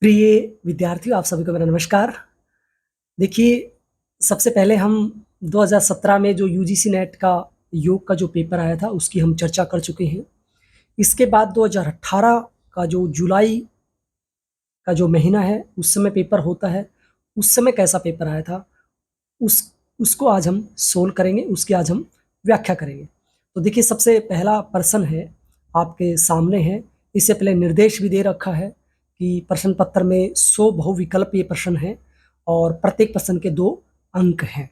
प्रिय विद्यार्थियों, आप सभी को मेरा नमस्कार। देखिए, सबसे पहले हम 2017 में जो यूजीसी नेट का योग का जो पेपर आया था, उसकी हम चर्चा कर चुके हैं। इसके बाद 2018 का जो जुलाई का जो महीना है, उस समय पेपर होता है। उस समय कैसा पेपर आया था, उस उसको आज हम सोल्व करेंगे, उसकी आज हम व्याख्या करेंगे। तो देखिए, सबसे पहला प्रश्न है, आपके सामने है। इससे पहले निर्देश भी दे रखा है कि प्रश्न पत्र में 100 बहुविकल्पीय प्रश्न है और प्रत्येक प्रश्न के 2 अंक हैं।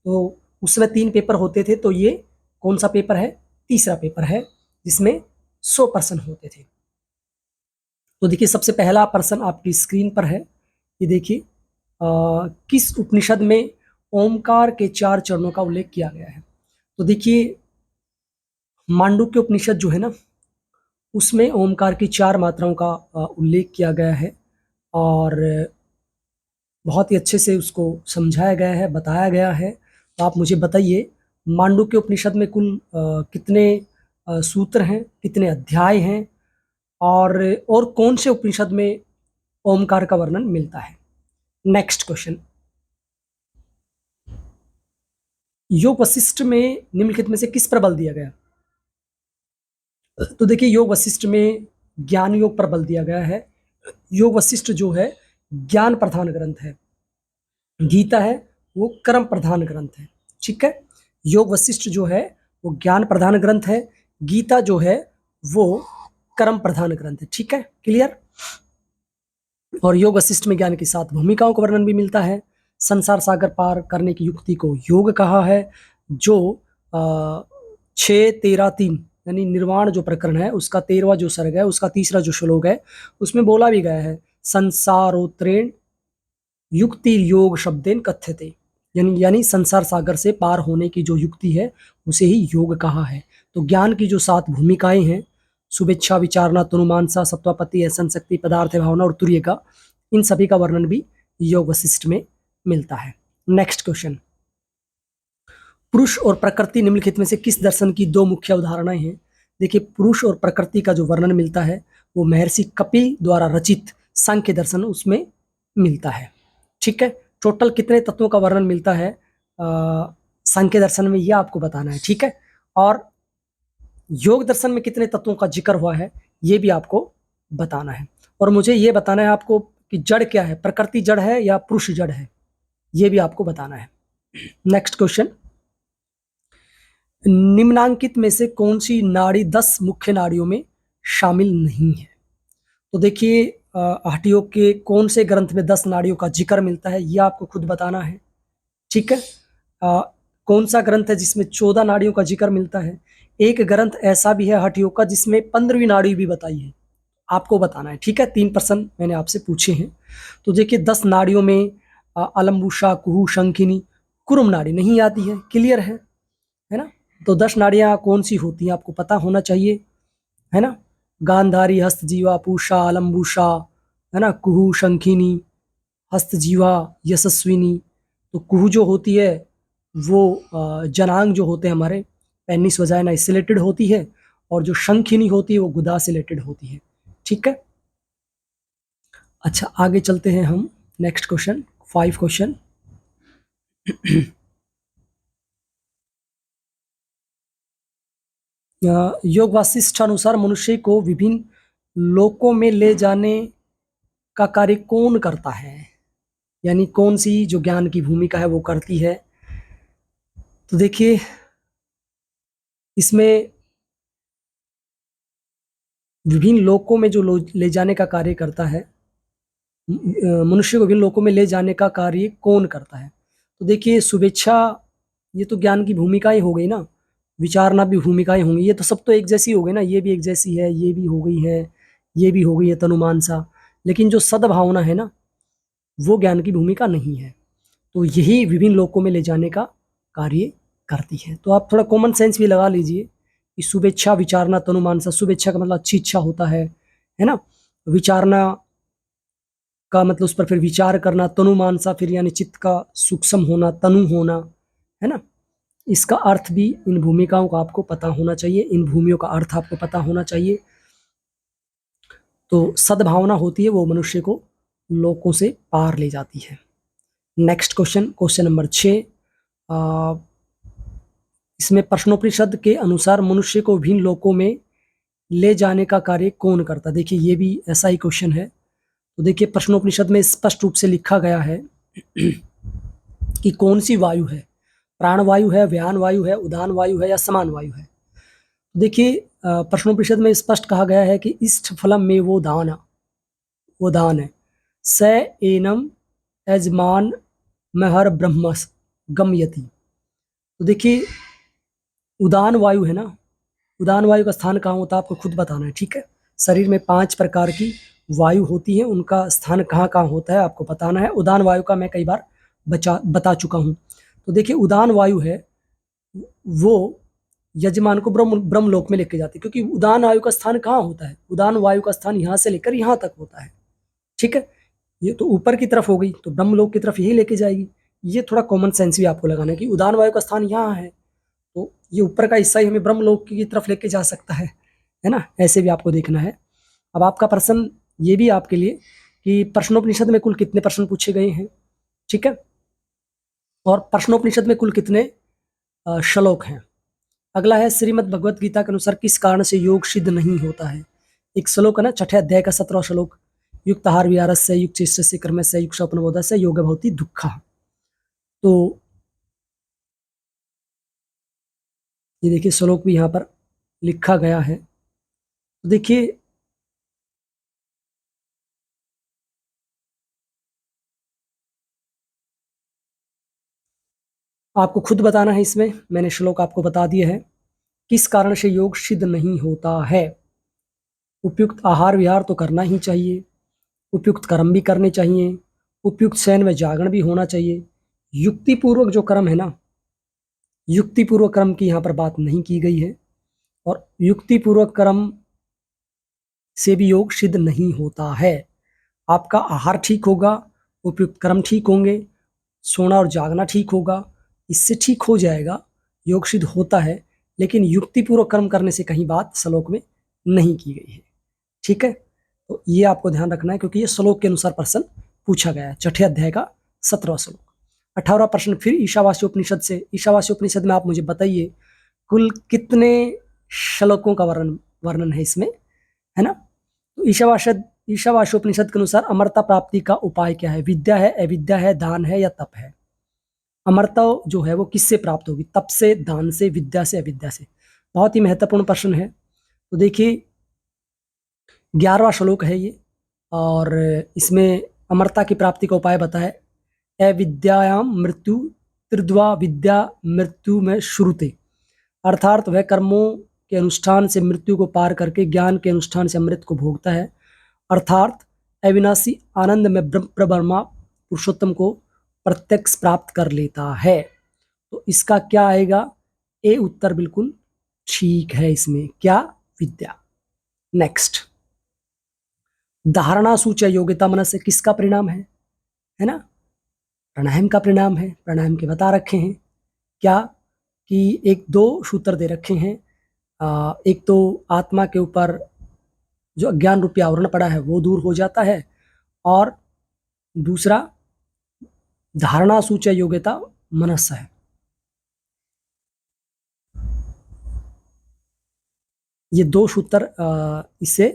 तो उसमें 3 पेपर होते थे, तो ये कौन सा पेपर है? तीसरा पेपर है, जिसमें 100 प्रश्न होते थे। तो देखिए, सबसे पहला प्रश्न आपकी स्क्रीन पर है। ये देखिए, किस उपनिषद में ओमकार के 4 चरणों का उल्लेख किया गया है? तो देखिए, मांडुक्य उपनिषद जो है ना, उसमें ओमकार की 4 मात्राओं का उल्लेख किया गया है और बहुत ही अच्छे से उसको समझाया गया है, बताया गया है। तो आप मुझे बताइए, मांडुक्य उपनिषद में कुल कितने सूत्र हैं, कितने अध्याय हैं और कौन से उपनिषद में ओमकार का वर्णन मिलता है? नेक्स्ट क्वेश्चन, योग वशिष्ठ में निम्नलिखित में से किस पर बल दिया गया? तो देखिए, योग वशिष्ठ में ज्ञान योग पर बल दिया गया है। योग वशिष्ठ जो है, ज्ञान प्रधान ग्रंथ है। गीता है, वो कर्म प्रधान ग्रंथ है। ठीक है, योग वशिष्ठ जो है वो ज्ञान प्रधान ग्रंथ है। गीता जो है वो कर्म प्रधान ग्रंथ है। ठीक है, क्लियर। और योग वशिष्ठ में ज्ञान की 7 भूमिकाओं का वर्णन भी मिलता है। संसार सागर पार करने की युक्ति को योग कहा है। जो 6-13-3 यानी निर्वाण जो प्रकरण है, उसका 13वां जो सर्ग है, उसका 3रा जो श्लोक है, उसमें बोला भी गया है, संसारोत्रेण युक्ति योग शब्देन कथ्यते, यानी संसार सागर से पार होने की जो युक्ति है, उसे ही योग कहा है। तो ज्ञान की जो 7 भूमिकाएं हैं, शुभेच्छा, विचारणा, तनुमानसा, सत्वापति, असंग शक्ति, पदार्थ भावना और तुर्य का, इन सभी का वर्णन भी योग वशिष्ठ में मिलता है। नेक्स्ट क्वेश्चन, पुरुष और प्रकृति निम्नलिखित में से किस दर्शन की 2 मुख्य उदाहरणाएं हैं? देखिए, पुरुष और प्रकृति का जो वर्णन मिलता है, वो महर्षि कपिल द्वारा रचित सांख्य दर्शन उसमें मिलता है। ठीक है, टोटल कितने तत्वों का वर्णन मिलता है सांख्य दर्शन में, ये आपको बताना है। ठीक है, और योग दर्शन में कितने तत्वों का जिक्र हुआ है, ये भी आपको बताना है। और मुझे ये बताना है आपको कि जड़ क्या है, प्रकृति जड़ है या पुरुष जड़ है, ये भी आपको बताना है। नेक्स्ट क्वेश्चन, निम्नांकित में से कौन सी नाड़ी 10 मुख्य नाड़ियों में शामिल नहीं है? तो देखिए, हठयोग के कौन से ग्रंथ में 10 नाड़ियों का जिक्र मिलता है, यह आपको खुद बताना है। ठीक है, कौन सा ग्रंथ है जिसमें 14 नाड़ियों का जिक्र मिलता है? एक ग्रंथ ऐसा भी है हठयोग का, जिसमें 15वीं नाड़ी भी बताई है, आपको बताना है। ठीक है, 3 प्रश्न मैंने आपसे पूछे हैं। तो देखिए, 10 नाड़ियों में अलम्बुषा, कुहू, शंखिनी, कुरुम नाड़ी नहीं आती है। क्लियर है ना? तो 10 नाड़ियां कौन सी होती हैं, आपको पता होना चाहिए, है ना? गांधारी, हस्तजीवा, पूषा, अलम्बुषा, है ना, कुहू, शंखिनी, हस्तजीवा, यशस्विनी। तो कुहू जो होती है वो जनांग जो होते हैं हमारे, पेनिस वजाइना, इससे रिलेटेड होती है। और जो शंखिनी होती है वो गुदा से रिलेटेड होती है। ठीक है, अच्छा, आगे चलते हैं हम। Next question, 5 question. योग वासिष्ठ अनुसार मनुष्य को विभिन्न लोकों में ले जाने का कार्य कौन करता है? यानी कौन सी जो ज्ञान की भूमिका है वो करती है? तो देखिए, इसमें विभिन्न लोकों में जो ले जाने का कार्य करता है, मनुष्य को विभिन्न लोकों में ले जाने का कार्य कौन करता है? तो देखिए, शुभेच्छा, ये तो ज्ञान की भूमिका ही हो गई ना। विचारना भी भूमिकाएं होंगी, ये तो सब तो एक जैसी हो गई ना, ये भी एक जैसी है, ये भी हो गई है, ये भी हो गई है तनुमानसा। लेकिन जो सद्भावना है ना, वो ज्ञान की भूमिका नहीं है। तो यही विभिन्न लोकों में ले जाने का कार्य करती है। तो आप थोड़ा कॉमन सेंस भी लगा लीजिए कि शुभेच्छा, विचारना, तनुमानसा। शुभेच्छा का मतलब अच्छी इच्छा होता है ना? विचारना का मतलब उस पर फिर विचार करना। तनुमानसा फिर यानी चित्त का सूक्ष्म होना, तनु होना, है ना? इसका अर्थ भी, इन भूमिकाओं का आपको पता होना चाहिए, इन भूमियों का अर्थ आपको पता होना चाहिए। तो सद्भावना होती है वो मनुष्य को लोकों से पार ले जाती है। Next question number 6। इसमें प्रश्नोपनिषद के अनुसार मनुष्य को विभिन्न लोकों में ले जाने का कार्य कौन करता है? देखिए ये भी ऐसा ही क्वेश्चन है। तो देखिए प्रश्नोपनिषद में स्पष्ट रूप से लिखा गया है कि कौन सी वायु है, प्राण वायु है, व्यान वायु है, उदान वायु है या समान वायु है। देखिए प्रश्नोपनिषद में स्पष्ट कहा गया है कि इष्ट फलम में वो दान है, स एनम यजमान महर ब्रह्म गमयति। तो देखिए उदान वायु है ना, उदान वायु का स्थान कहाँ होता है आपको खुद बताना है, ठीक है। शरीर में 5 प्रकार की वायु होती है, उनका स्थान कहाँ कहाँ होता है आपको बताना है। उदान वायु का मैं कई बार बता चुका हूँ। तो देखिए उदान वायु है वो यजमान को ब्रह्मलोक में लेके जाती है, क्योंकि उदान वायु का स्थान कहाँ होता है, उदान वायु का स्थान यहाँ से लेकर यहाँ तक होता है, ठीक है। ये तो ऊपर की तरफ हो गई, तो ब्रह्मलोक की तरफ यही लेके जाएगी। ये थोड़ा कॉमन सेंस भी आपको लगाना है कि उदान वायु का स्थान यहाँ है, तो ये ऊपर का हिस्सा ही हमें ब्रह्मलोक की तरफ लेके जा सकता है ना। ऐसे भी आपको देखना है। अब आपका प्रश्न ये भी आपके लिए कि प्रश्नोपनिषद में कुल कितने प्रश्न पूछे गए हैं, ठीक है, और प्रश्नोपनिषद में कुल कितने श्लोक हैं। अगला है श्रीमद् भगवत गीता के अनुसार किस कारण से योग सिद्ध नहीं होता है। एक श्लोक है ना, 6ठे अध्याय का 17वां श्लोक, युक्त आहार विहारस्य युक्त चेष्टस्य कर्मस्य युक्त स्वप्नबोधस्य योग भवति दुःखः। तो ये देखिए श्लोक भी यहाँ पर लिखा गया है। तो देखिए आपको खुद बताना है, इसमें मैंने श्लोक आपको बता दिया है। किस कारण से योग सिद्ध नहीं होता है। उपयुक्त आहार विहार तो करना ही चाहिए, उपयुक्त कर्म भी करने चाहिए, उपयुक्त शयन व जागरण भी होना चाहिए। युक्तिपूर्वक जो कर्म है ना, युक्तिपूर्वक कर्म की यहाँ पर बात नहीं की गई है, और युक्तिपूर्वक कर्म से भी योग सिद्ध नहीं होता है। आपका आहार ठीक होगा, उपयुक्त कर्म ठीक होंगे, सोना और जागना ठीक होगा, इससे ठीक हो जाएगा, योग सिद्ध होता है। लेकिन युक्तिपूर्वक कर्म करने से कहीं बात श्लोक में नहीं की गई है, ठीक है। तो ये आपको ध्यान रखना है, क्योंकि ये श्लोक के अनुसार प्रश्न पूछा गया है। 6ठे अध्याय का 17वां श्लोक। 18वां प्रश्न फिर ईशावास्य उपनिषद से। ईशावास्य उपनिषद में आप मुझे बताइए कुल कितने श्लोकों का वर्णन है इसमें, है ना। तो ईशावास्योपनिषद के अनुसार अमरता प्राप्ति का उपाय क्या है। विद्या है, अविद्या है, दान है या तप है। अमरता जो है वो किससे प्राप्त होगी, तप से, दान से, विद्या से, अविद्या से। बहुत ही महत्वपूर्ण प्रश्न है। तो देखिए 11वां श्लोक है ये, और इसमें अमरता की प्राप्ति का उपाय बताए। अविद्यायाम मृत्यु त्रिद्वा विद्या मृत्यु में श्रुते। अर्थात वह कर्मों के अनुष्ठान से मृत्यु को पार करके ज्ञान के अनुष्ठान से अमृत को भोगता है, अर्थात अविनाशी आनंद में ब्रह्म पुरुषोत्तम को प्रत्यक्ष प्राप्त कर लेता है। तो इसका क्या आएगा, ए उत्तर बिल्कुल ठीक है इसमें, क्या, विद्या। नेक्स्ट, धारणा सूचय योग्यता मनस्य किसका परिणाम है ना, प्राणायाम का परिणाम है। प्राणायाम के बता रखे हैं क्या, कि एक दो सूत्र दे रखे हैं। एक तो आत्मा के ऊपर जो अज्ञान रूपी आवरण पड़ा है वो दूर हो जाता है, और दूसरा धारणा सूचय योग्यता मनस्य है। ये दो सूत्र इससे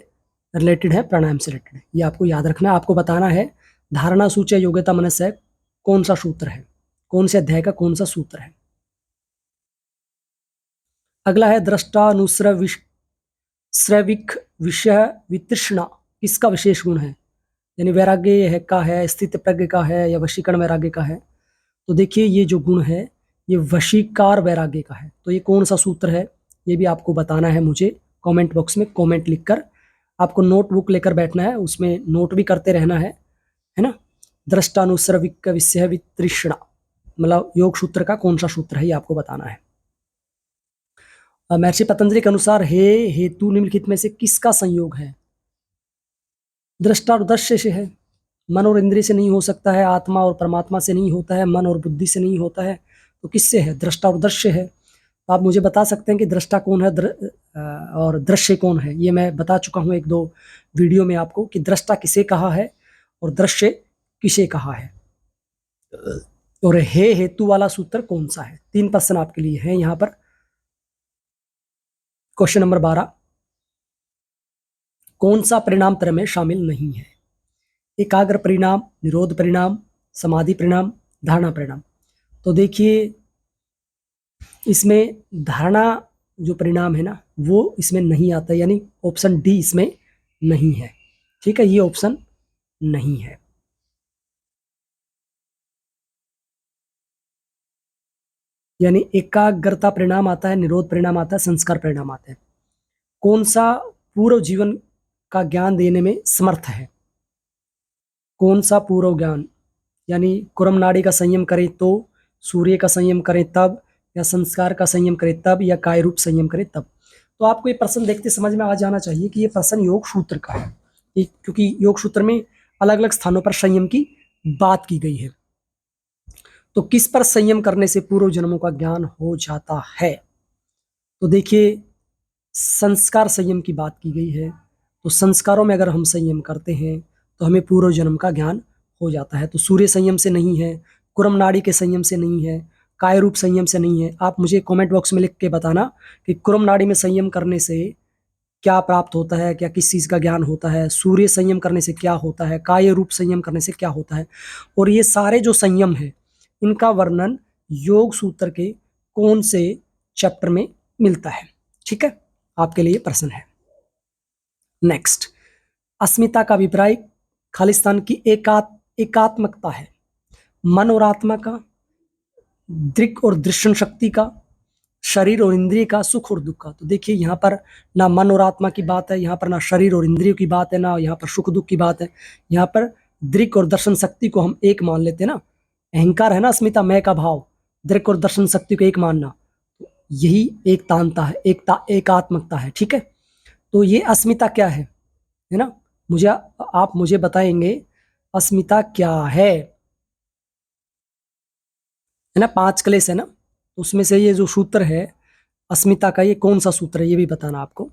रिलेटेड है, प्राणायाम से रिलेटेड है, ये आपको याद रखना है। आपको बताना है धारणा सूचय योग्यता मनस्य कौन सा सूत्र है, कौन से अध्याय का कौन सा सूत्र है। अगला है दृष्टानुश्रविक विषय वितृष्णा किसका विशेष गुण है, यानी वैराग्य है का है, स्थित प्रज्ञ का है, या वशीकरण वैराग्य का है। तो देखिए ये जो गुण है ये वशीकार वैराग्य का है। तो ये कौन सा सूत्र है ये भी आपको बताना है मुझे कमेंट बॉक्स में कमेंट लिखकर। आपको नोटबुक लेकर बैठना है, उसमें नोट भी करते रहना है ना। दृष्टानुश्रविक विषय वितृष्णा मतलब योग सूत्र का कौन सा सूत्र है ये आपको बताना है। महर्षि पतंजलि के अनुसार हे हेतु निम्नलिखित में से किसका संयोग है। दृष्टा और दृश्य से है, मन और इंद्रिय से नहीं हो सकता है, आत्मा और परमात्मा से नहीं होता है, मन और बुद्धि से नहीं होता है, तो किससे है, दृष्टा और दृश्य है। तो आप मुझे बता सकते हैं कि दृष्टा कौन है और दृश्य कौन है। ये मैं बता चुका हूँ एक दो वीडियो में आपको कि दृष्टा किसे कहा है और दृश्य किसे कहा है, और हे हेतु वाला सूत्र कौन सा है। 3 प्रश्न आपके लिए हैं यहां पर। क्वेश्चन नंबर 12, कौन सा परिणाम त्रय में शामिल नहीं है। एकाग्र परिणाम, निरोध परिणाम, समाधि परिणाम, धारणा परिणाम। तो देखिए इसमें धारणा जो परिणाम है ना वो इसमें नहीं आता, यानी ऑप्शन डी इसमें नहीं है। ठीक है, ये ऑप्शन नहीं है। यानी एकाग्रता परिणाम आता है, निरोध परिणाम आता है, संस्कार परिणाम आता है। कौन सा पूर्व जीवन का ज्ञान देने में समर्थ है। कौन सा पूर्व ज्ञान, यानी कुरम नाड़ी का संयम करें तो, सूर्य का संयम करें तब, या संस्कार का संयम करें तब, या काय रूप संयम करें तब। तो आपको ये प्रश्न देखते समझ में आ जाना चाहिए कि ये प्रश्न योग सूत्र का है, क्योंकि योग सूत्र में अलग अलग स्थानों पर संयम की बात की गई है। तो किस पर संयम करने से पूर्व जन्मों का ज्ञान हो जाता है। तो देखिए संस्कार संयम की बात की गई है, तो संस्कारों में अगर हम संयम करते हैं तो हमें पूर्व जन्म का ज्ञान हो जाता है। तो सूर्य संयम से नहीं है, कुरम नाड़ी के संयम से नहीं है, काय रूप संयम से नहीं है। आप मुझे कमेंट बॉक्स में लिख के बताना कि कुरम नाड़ी में संयम करने से क्या प्राप्त होता है, क्या किस चीज़ का ज्ञान होता है, सूर्य संयम करने से क्या होता है, काय रूप संयम करने से क्या होता है। और ये सारे जो संयम है इनका वर्णन योग सूत्र के कौन से चैप्टर में मिलता है। ठीक है, आपके लिए प्रश्न है। नेक्स्ट, अस्मिता का अभिप्राय खालिस्तान की एकात्मकता है, मन और आत्मा का, दृक और दृश्य शक्ति का, शरीर और इंद्रिय का, सुख और दुख का। तो देखिए यहाँ पर ना मन और आत्मा की बात है, यहाँ पर ना शरीर और इंद्रियों की बात है, ना यहाँ पर सुख दुख की बात है। यहाँ पर दृक और दर्शन शक्ति को हम एक मान लेते हैं ना, अहंकार है ना अस्मिता, मैं का भाव, दृक और दर्शन शक्ति को एक मानना, यही एकतांता है, एकात्मकता है। ठीक है, तो ये अस्मिता क्या है ना, आप मुझे बताएंगे अस्मिता क्या है ना। 5 क्लेश है ना, तो उसमें से ये जो सूत्र है अस्मिता का, ये कौन सा सूत्र है ये भी बताना आपको।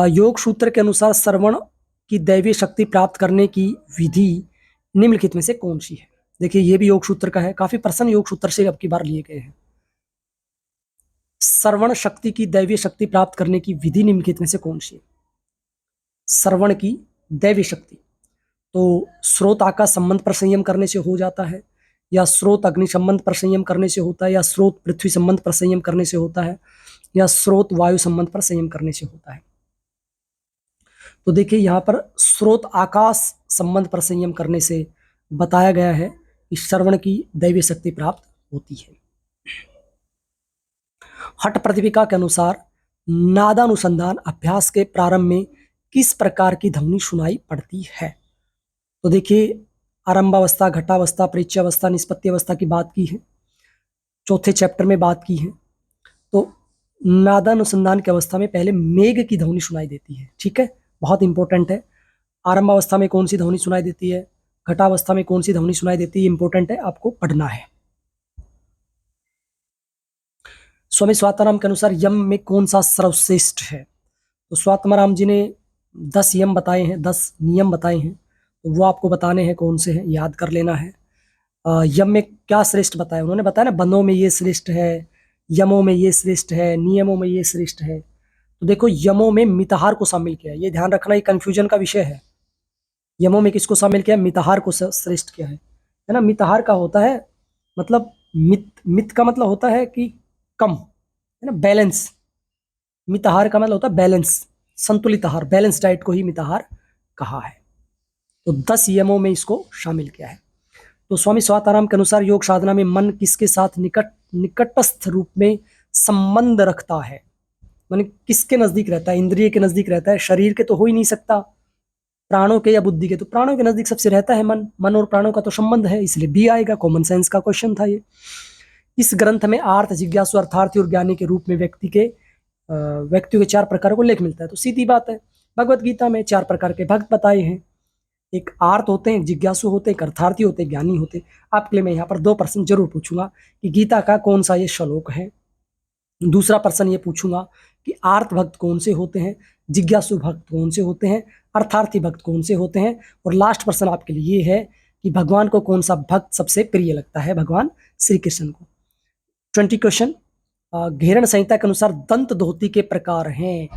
योग सूत्र के अनुसार श्रवण की दैवीय शक्ति प्राप्त करने की विधि निम्नलिखित में से कौन सी है। देखिए ये भी योग सूत्र का है, काफी प्रश्न योग सूत्र से अब की बार लिए गए हैं। श्रवण शक्ति की दैवीय शक्ति प्राप्त करने की विधि निम्नलिखित में से कौन सी है। श्रवण की दैवीय शक्ति, तो स्रोत आकाश संबंध पर संयम करने से हो जाता है, या स्रोत अग्नि संबंध पर संयम करने से होता है, या स्रोत पृथ्वी संबंध पर संयम करने से होता है, या स्रोत वायु संबंध पर संयम करने से होता है। तो देखिए यहाँ पर स्रोत आकाश संबंध पर संयम करने से बताया गया है कि श्रवण की दैवीय शक्ति प्राप्त होती है। हठ प्रतिपिका के अनुसार नादानुसंधान अभ्यास के प्रारंभ में किस प्रकार की ध्वनि सुनाई पड़ती है। तो देखिए आरंभावस्था, घटावस्था, परिचयावस्था, निष्पत्ति अवस्था की बात की है, चौथे चैप्टर में बात की है। तो नादानुसंधान की अवस्था में पहले मेघ की ध्वनि सुनाई देती है। ठीक है, बहुत इंपॉर्टेंट है। आरंभावस्था में कौन सी ध्वनि सुनाई देती है, घटावस्था में कौन सी ध्वनि सुनाई देती है, इंपॉर्टेंट है, आपको पढ़ना है। स्वामी स्वात्माराम के अनुसार यम में कौन सा सर्वश्रेष्ठ है। तो स्वात्माराम जी ने 10 यम बताए हैं, 10 नियम बताए हैं, तो वो आपको बताने हैं कौन से हैं, याद कर लेना है। यम में क्या श्रेष्ठ बताया, उन्होंने बताया ना, बंधों में ये श्रेष्ठ है, यमों में ये श्रेष्ठ है, नियमों में ये श्रेष्ठ है। तो देखो यमों में मिताहार को शामिल किया है, ये ध्यान रखना, ये कंफ्यूजन का विषय है। यमों में किसको शामिल किया, मिताहार को श्रेष्ठ किया है ना। मिताहार का होता है मतलब मित का मतलब होता है कि कम, है ना, बैलेंस। मिताहार का मतलब होता है बैलेंस, संतुलित आहार, बैलेंस डाइट को ही मिताहार कहा है। तो 10 यमों में इसको शामिल किया है। तो स्वामी स्वात्माराम के अनुसार योग साधना में मन किसके साथ निकटस्थ रूप में संबंध रखता है, माने किसके नजदीक रहता है, इंद्रिय के नजदीक रहता है, शरीर के तो हो ही नहीं सकता, प्राणों के या बुद्धि के, तो प्राणों के नजदीक सबसे रहता है मन। मन और प्राणों का तो संबंध है, इसलिए बी आएगा, कॉमन सेंस का क्वेश्चन था ये। इस ग्रंथ में आर्थ, जिज्ञासु, अर्थार्थी और ज्ञानी के रूप में व्यक्तियों के 4 प्रकारों को उल्लेख मिलता है। तो सीधी बात है, भगवत गीता में 4 प्रकार के भक्त बताए हैं, एक आर्त होते हैं, एक जिज्ञासु होते हैं, एक अर्थार्थी होते हैं, ज्ञानी होते हैं। आपके लिए मैं यहाँ पर 2 प्रश्न जरूर पूछूंगा कि गीता का कौन सा ये श्लोक है। दूसरा प्रश्न ये पूछूंगा कि आर्त भक्त कौन से होते हैं, जिज्ञासु भक्त कौन से होते हैं, अर्थार्थी भक्त कौन से होते हैं, और लास्ट प्रश्न आपके लिए ये है कि भगवान को कौन सा भक्त सबसे प्रिय लगता है, भगवान श्री कृष्ण को। 20 क्वेश्चन। घेरण संहिता के अनुसार दंत धोती के प्रकार हैं।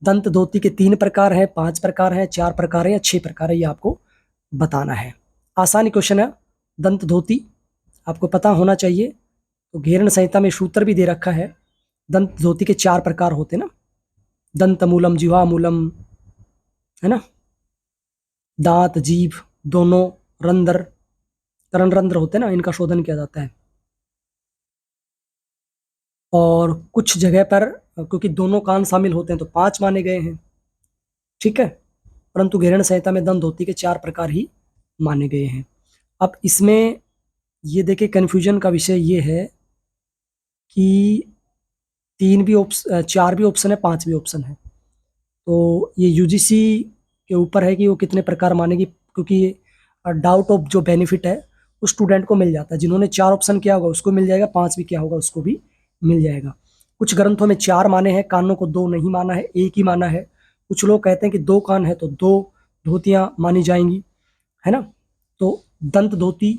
दंत धोती के 3 प्रकार हैं, 5 प्रकार हैं, 4 प्रकार हैं या 6 प्रकार है, ये आपको बताना है। आसानी क्वेश्चन है। दंत धोती आपको पता होना चाहिए। तो घेरण संहिता में सूत्र भी दे रखा है। दंत धोती के 4 प्रकार होते हैं ना, दंत मूलम, जिह्वा मूलम, है ना, दांत, जीभ दोनों, रंध्र, करण रंध्र होते हैं ना, इनका शोधन किया जाता है। और कुछ जगह पर क्योंकि दोनों कान शामिल होते हैं तो 5 माने गए हैं, ठीक है, परंतु घेरण संहिता में दंत धोती के 4 प्रकार ही माने गए हैं। अब इसमें ये देखिए कन्फ्यूजन का विषय ये है कि 4 भी ऑप्शन है, 5 भी ऑप्शन है। तो ये यूजीसी के ऊपर है कि वो कितने प्रकार मानेगी, क्योंकि डाउट ऑफ जो बेनिफिट है उस स्टूडेंट को मिल जाता है। जिन्होंने 4 ऑप्शन किया होगा उसको मिल जाएगा, 5 भी किया होगा उसको भी मिल जाएगा। कुछ ग्रंथों में 4 माने हैं, कानों को 2 नहीं माना है, 1 ही माना है। कुछ लोग कहते हैं कि 2 कान है तो 2 धोतियां मानी जाएंगी, है ना। तो दंत धोती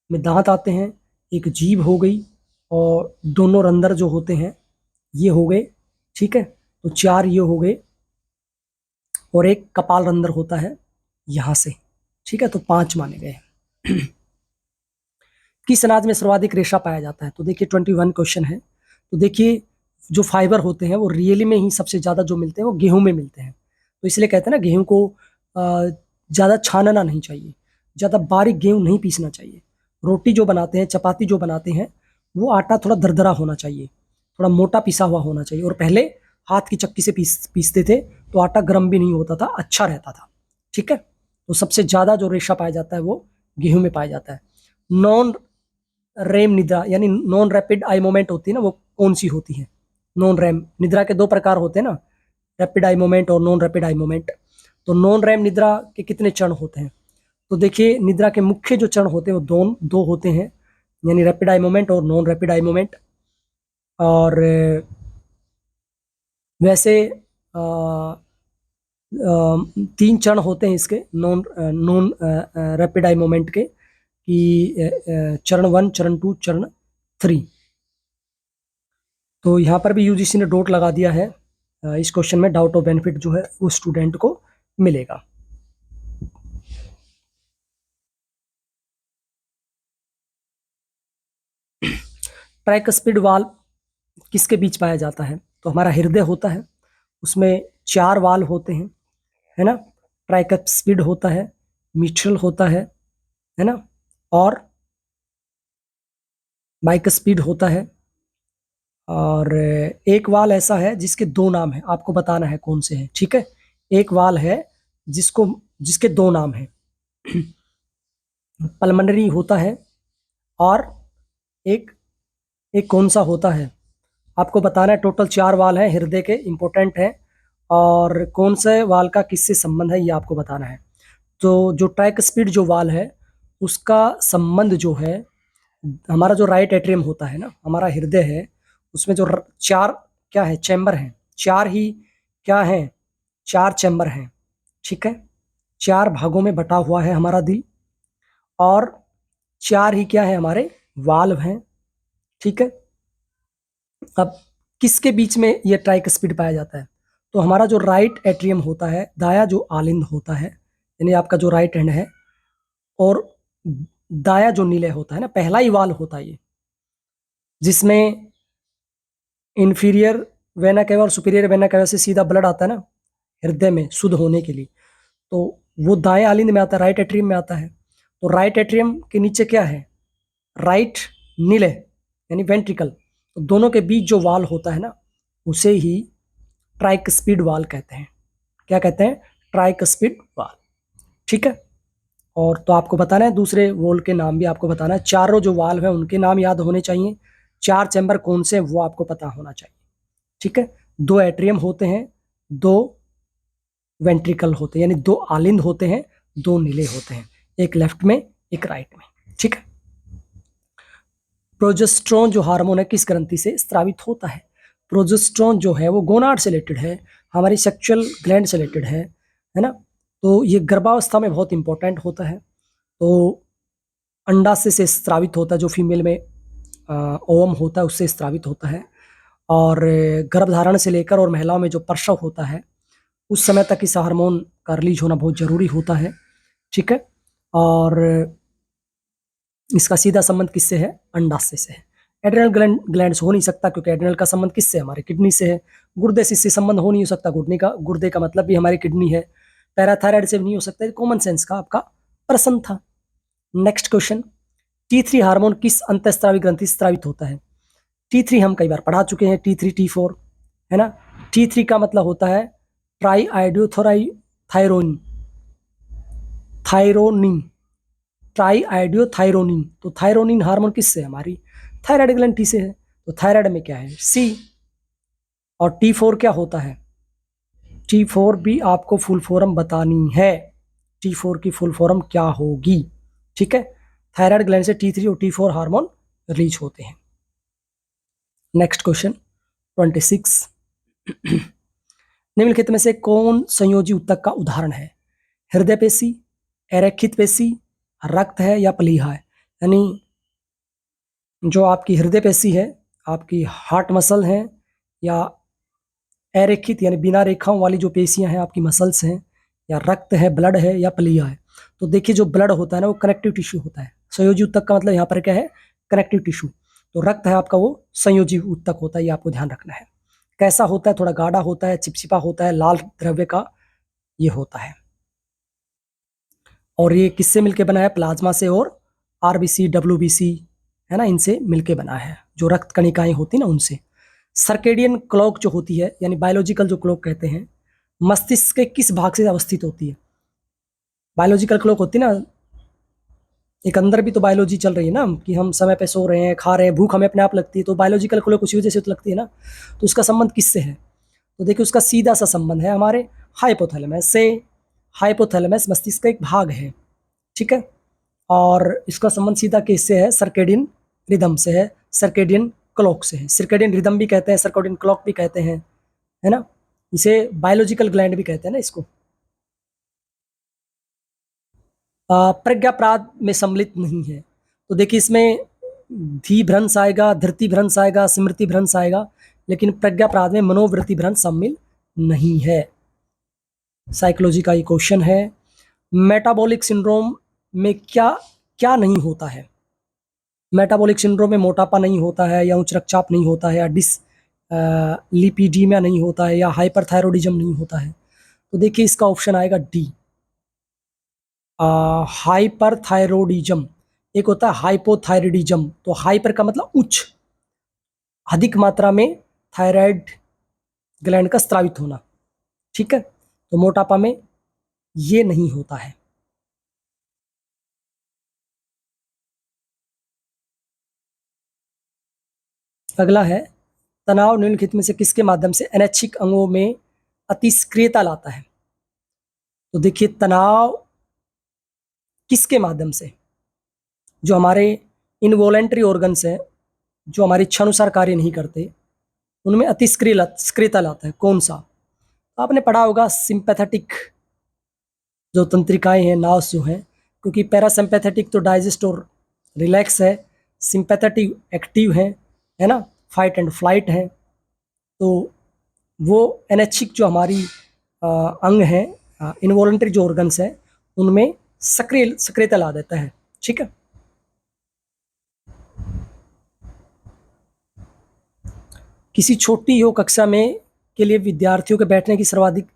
में दांत आते हैं, एक जीभ हो गई और दोनों रंध्र जो होते हैं ये हो गए, ठीक है। तो 4 ये हो गए और एक कपाल रंध्र होता है यहां से, ठीक है, तो 5 माने गए। किस अनाज में सर्वाधिक रेशा पाया जाता है? तो देखिए 21 क्वेश्चन है। तो देखिए जो फाइबर होते हैं वो रियली में ही सबसे ज़्यादा जो मिलते हैं वो गेहूं में मिलते हैं। तो इसलिए कहते हैं ना गेहूं को ज़्यादा छानना नहीं चाहिए, ज़्यादा बारीक गेहूं नहीं पीसना चाहिए। रोटी जो बनाते हैं, चपाती जो बनाते हैं, वो आटा थोड़ा दरदरा होना चाहिए, थोड़ा मोटा पिसा हुआ होना चाहिए। और पहले हाथ की चक्की से पीसते थे तो आटा गर्म भी नहीं होता था, अच्छा रहता था, ठीक है। तो सबसे ज़्यादा जो रेशा पाया जाता है वो गेहूं में पाया जाता है। नॉन रेम निद्रा यानी नॉन रैपिड आई मोमेंट होती है ना, वो कौन सी होती है? नॉन रैम निद्रा के 2 प्रकार होते हैं ना, रैपिड आई मोमेंट और नॉन रैपिड आई मोमेंट। तो नॉन रैम निद्रा के कितने चरण होते हैं? तो देखिए निद्रा के मुख्य जो चरण होते हैं वो दो होते हैं, यानी रैपिड आई मोमेंट और नॉन रैपिड आई मोमेंट। और वैसे 3 चरण होते हैं इसके non non rapid eye moment के, कि चरण 1, चरण 2, चरण 3। तो यहाँ पर भी यूजीसी ने डॉट लगा दिया है। इस क्वेश्चन में डाउट ऑफ बेनिफिट जो है वो स्टूडेंट को मिलेगा। ट्राइकस्पिड वाल्व किसके बीच पाया जाता है? तो हमारा हृदय होता है, उसमें 4 वाल्व होते हैं, है ना। ट्राइकस्पिड होता है, मिट्रल होता है ना, और बाइकस्पिड होता है। और एक वाल ऐसा है जिसके 2 नाम है, आपको बताना है कौन से हैं, ठीक है। एक वाल है जिसके 2 नाम हैं, पल्मनरी होता है, और एक एक कौन सा होता है आपको बताना है। टोटल 4 वाल हैं, हृदय के इंपॉर्टेंट है, और कौन से वाल का किससे संबंध है ये आपको बताना है। तो जो ट्राइकस्पिड जो वाल है उसका संबंध जो है, हमारा जो राइट एट्रियम होता है ना, हमारा हृदय है, उसमें जो 4 क्या है, चैम्बर हैं, 4 ही क्या हैं, 4 चैम्बर हैं, ठीक है। 4 भागों में बटा हुआ है हमारा दिल, और 4 ही क्या है, हमारे वाल्व हैं, ठीक है। अब किसके बीच में ये ट्राइकस्पिड पाया जाता है? तो हमारा जो राइट एट्रियम होता है, दाया जो आलिंद होता है, यानी आपका जो राइट हैंड है, और दाया जो निलय होता है ना, पहला ही वाल होता है ये, जिसमें इंफीरियर वेना केवा और सुपीरियर वेना केवा से सीधा ब्लड आता है ना हृदय में शुद्ध होने के लिए, तो वो दाएं आलिंद में आता है, राइट एट्रियम में आता है। तो राइट एट्रियम के नीचे क्या है, राइट निलय यानी वेंट्रिकल, तो दोनों के बीच जो वाल होता है ना उसे ही ट्राइकस्पिड वाल कहते हैं। क्या कहते हैं? ट्राइकस्पिड वाल, ठीक है। और तो आपको बताना है दूसरे वॉल के नाम भी आपको बताना है, चारों जो वाल्व है उनके नाम याद होने चाहिए, 4 चैम्बर कौन से वो आपको पता होना चाहिए, ठीक है। 2 एट्रियम होते हैं, 2 वेंट्रिकल होते हैं, यानी 2 आलिंद होते हैं, 2 नीले होते हैं, एक लेफ्ट में एक राइट में, ठीक है। प्रोजेस्टेरोन जो हार्मोन है किस ग्रंथि से स्रावित होता है? प्रोजेस्टेरोन जो है वो गोनाड से रिलेटेड है, हमारी सेक्सुअल ग्लैंड से रिलेटेड है ना। तो ये गर्भावस्था में बहुत इंपॉर्टेंट होता है। तो अंडाशय से स्रावित होता है, जो फीमेल में ओवम होता है उससे स्रावित होता है। और गर्भधारण से लेकर और महिलाओं में जो प्रसव होता है उस समय तक इस हार्मोन का रिलीज होना बहुत जरूरी होता है, ठीक है। और इसका सीधा संबंध किससे है? अंडाशय से है। एड्रेनल ग्लैंड हो नहीं सकता, क्योंकि एड्रेनल का संबंध किससे? हमारे किडनी से है। गुर्दे से इससे संबंध हो नहीं हो सकता, गुर्दे का मतलब भी हमारी किडनी है। पैराथायराइड से भी नहीं हो सकता। कॉमन सेंस का आपका प्रश्न था। नेक्स्ट क्वेश्चन, T3 हार्मोन किस अंतःस्रावी ग्रंथि से स्रावित होता है? T3 हम कई बार पढ़ा चुके हैं, T3 T4 है ना। T3 का मतलब होता है ट्राई आइडियोथोराई थायरोनिन, थायरोनिन, ट्राई आइडियोथायरोनिन। तो थायरोनिन हार्मोन किससे? हमारी थायराइड ग्लैंड T से है। तो थायराइड में क्या है? C। और T4 क्या होता है? T4 भी आपको फुल फॉर्म बतानी है। T4 की फुल फॉर्म क्या होगी? ठीक है, थायराइड ग्लैंड से T3 और T4 हार्मोन रिलीज होते हैं। नेक्स्ट क्वेश्चन 26, निम्नलिखित में से कौन संयोजी ऊतक का उदाहरण है? हृदय पेशी, एरेखित पेशी, रक्त है या प्लीहा है? यानी जो आपकी हृदय पेशी है, आपकी हार्ट मसल है, या एरेखित यानी बिना रेखाओं वाली जो पेशियां हैं आपकी मसल्स हैं, या रक्त है, ब्लड है, या प्लीहा है? तो देखिए, जो ब्लड होता है ना वो कनेक्टिव टिश्यू होता है। संयोजी ऊतक का मतलब यहाँ पर क्या है? Connective tissue. तो रक्त है आपका वो संयोजी ऊतक होता है, ये आपको ध्यान रखना है। कैसा होता है? थोड़ा गाढ़ा होता है, चिपचिपा होता है, लाल द्रव्य का ये होता है। और ये किससे मिलके बना है? प्लाज्मा से और आरबीसी, डब्ल्यूबीसी है ना, इनसे मिलके बना है, जो रक्त कणिकाएं होती ना उनसे। सर्केडियन क्लॉक जो होती है, यानी बायोलॉजिकल जो क्लॉक कहते हैं, मस्तिष्क के किस भाग से अवस्थित होती है? बायोलॉजिकल क्लॉक होती है ना, एक अंदर भी तो बायोलॉजी चल रही है ना, कि हम समय पे सो रहे हैं, खा रहे हैं, भूख हमें अपने आप लगती है, तो बायोलॉजिकल क्लॉक उसी वजह से तो लगती है ना। तो उसका संबंध किससे है? तो देखिए, उसका सीधा सा संबंध है हमारे हाइपोथैलेमस से। हाइपोथैलेमस मस्तिष्क का एक भाग है, ठीक है। और इसका संबंध सीधा किससे है? सर्केडियन रिदम से है, सर्केडियन क्लॉक से है। सर्केडियन रिदम भी कहते हैं, सर्केडियन क्लॉक भी कहते हैं, है ना। इसे बायोलॉजिकल ग्लैंड भी कहते हैं ना इसको। प्रज्ञापराध में सम्मिलित नहीं है। तो देखिए, इसमें धी भ्रंश आएगा, धृति भ्रंश आएगा, स्मृति भ्रंश आएगा, लेकिन प्रज्ञापराध में मनोवृत्ति भ्रंश सम्मिल नहीं है। साइकोलॉजी का ये क्वेश्चन है। मेटाबॉलिक सिंड्रोम में क्या क्या नहीं होता है? मेटाबॉलिक सिंड्रोम में मोटापा नहीं होता है, या उच्च रक्तचाप नहीं होता है, या लिपिडीमिया नहीं होता है, या हाइपरथायरॉयडिज्म नहीं होता है? तो देखिए, इसका ऑप्शन आएगा डी, हाइपरथायरॉयडिज्म। एक होता है हाइपोथायरॉयडिज्म। तो हाइपर का मतलब उच्च, अधिक मात्रा में थायराइड ग्लैंड का स्रावित होना, ठीक है। तो मोटापा में ये नहीं होता है। अगला है, तनाव निम्नलिखित में से किसके माध्यम से अनैच्छिक अंगों में अतिस्क्रियता लाता है? तो देखिए, तनाव किसके माध्यम से? जो हमारे इनवॉलेंट्री ऑर्गन्स हैं, जो हमारी इच्छानुसार कार्य नहीं करते, उनमें अतिस्क्रियता लाता है। कौन सा? आपने पढ़ा होगा सिंपैथेटिक जो तंत्रिकाएं हैं, नार्व्स जो हैं, क्योंकि पैरासिम्पैथेटिक तो डाइजेस्ट और रिलैक्स है, सिंपैथेटिक एक्टिव है ना, फाइट एंड फ्लाइट है। तो वो अनैच्छिक जो हमारी अंग है, इनवॉलंटरी जो ऑर्गन्स है, उनमें सक्रियता ला देता है, ठीक है। किसी छोटी योग कक्षा में के लिए विद्यार्थियों के बैठने की सर्वाधिक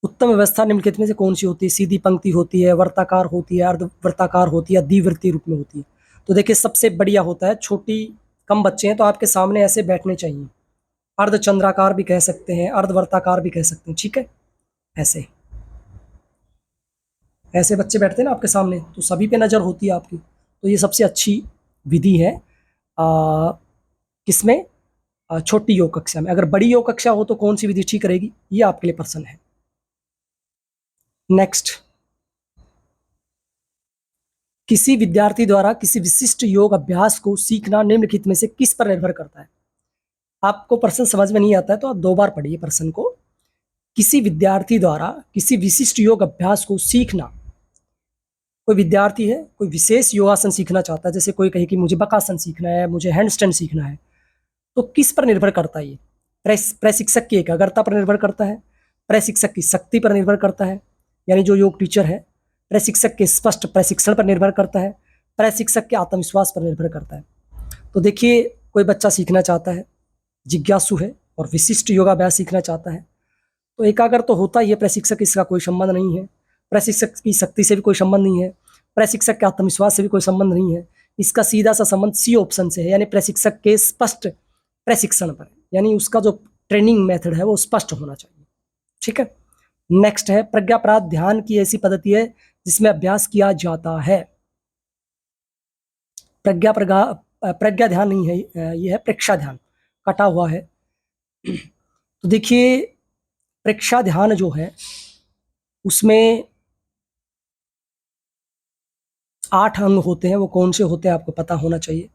उत्तम व्यवस्था निम्नलिखित में से कौन सी होती है? सीधी पंक्ति होती है, वर्ताकार होती है, अर्धवर्ताकार होती है, द्विवृत्तीय रूप में होती है? तो देखिए, सबसे बढ़िया होता है छोटी, कम बच्चे हैं तो आपके सामने ऐसे बैठने चाहिए। अर्धचंद्राकार भी कह सकते हैं, अर्धवर्ताकार भी कह सकते हैं, ठीक है। ऐसे ऐसे बच्चे बैठते हैं ना आपके सामने, तो सभी पे नज़र होती है आपकी। तो ये सबसे अच्छी विधि है किसमें? छोटी योग कक्षा में। अगर बड़ी योग कक्षा हो तो कौन सी विधि ठीक रहेगी, ये आपके लिए प्रश्न है। नेक्स्ट, किसी विद्यार्थी द्वारा किसी विशिष्ट योग अभ्यास को सीखना निम्नलिखित में से किस पर निर्भर करता है? आपको प्रश्न समझ में नहीं आता है तो आप 2 बार पढ़िए प्रश्न को। किसी विद्यार्थी द्वारा किसी विशिष्ट योग अभ्यास को सीखना। कोई विद्यार्थी है, कोई विशेष योगासन सीखना चाहता है, जैसे कोई कहे कि मुझे बकासन सीखना है, मुझे हैंडस्टैंड सीखना है, तो किस पर निर्भर करता है ये? प्रशिक्षक की एकाग्रता पर निर्भर करता है, प्रशिक्षक की शक्ति पर निर्भर करता है, यानी जो योग टीचर है, प्रशिक्षक के स्पष्ट प्रशिक्षण पर निर्भर करता है, प्रशिक्षक के आत्मविश्वास पर निर्भर करता है। तो देखिए, कोई बच्चा सीखना चाहता है, जिज्ञासु है और विशिष्ट योगाभ्यास सीखना चाहता है, तो एकाग्र तो होता ही है प्रशिक्षक, इसका कोई संबंध नहीं है। प्रशिक्षक की शक्ति से भी कोई संबंध नहीं है, प्रशिक्षक के आत्मविश्वास से भी कोई संबंध नहीं है। इसका सीधा सा संबंध सी ऑप्शन से है, यानी प्रशिक्षक के स्पष्ट प्रशिक्षण पर, यानी उसका जो ट्रेनिंग मेथड है वो स्पष्ट होना चाहिए। ठीक है। नेक्स्ट है प्रज्ञापराध ध्यान की ऐसी पद्धति है जिसमें अभ्यास किया जाता है। प्रज्ञा ध्यान नहीं है, यह है प्रेक्षा ध्यान, कटा हुआ है। तो देखिए, प्रेक्षा ध्यान जो है उसमें 8 अंग होते हैं, वो कौन से होते हैं आपको पता होना चाहिए।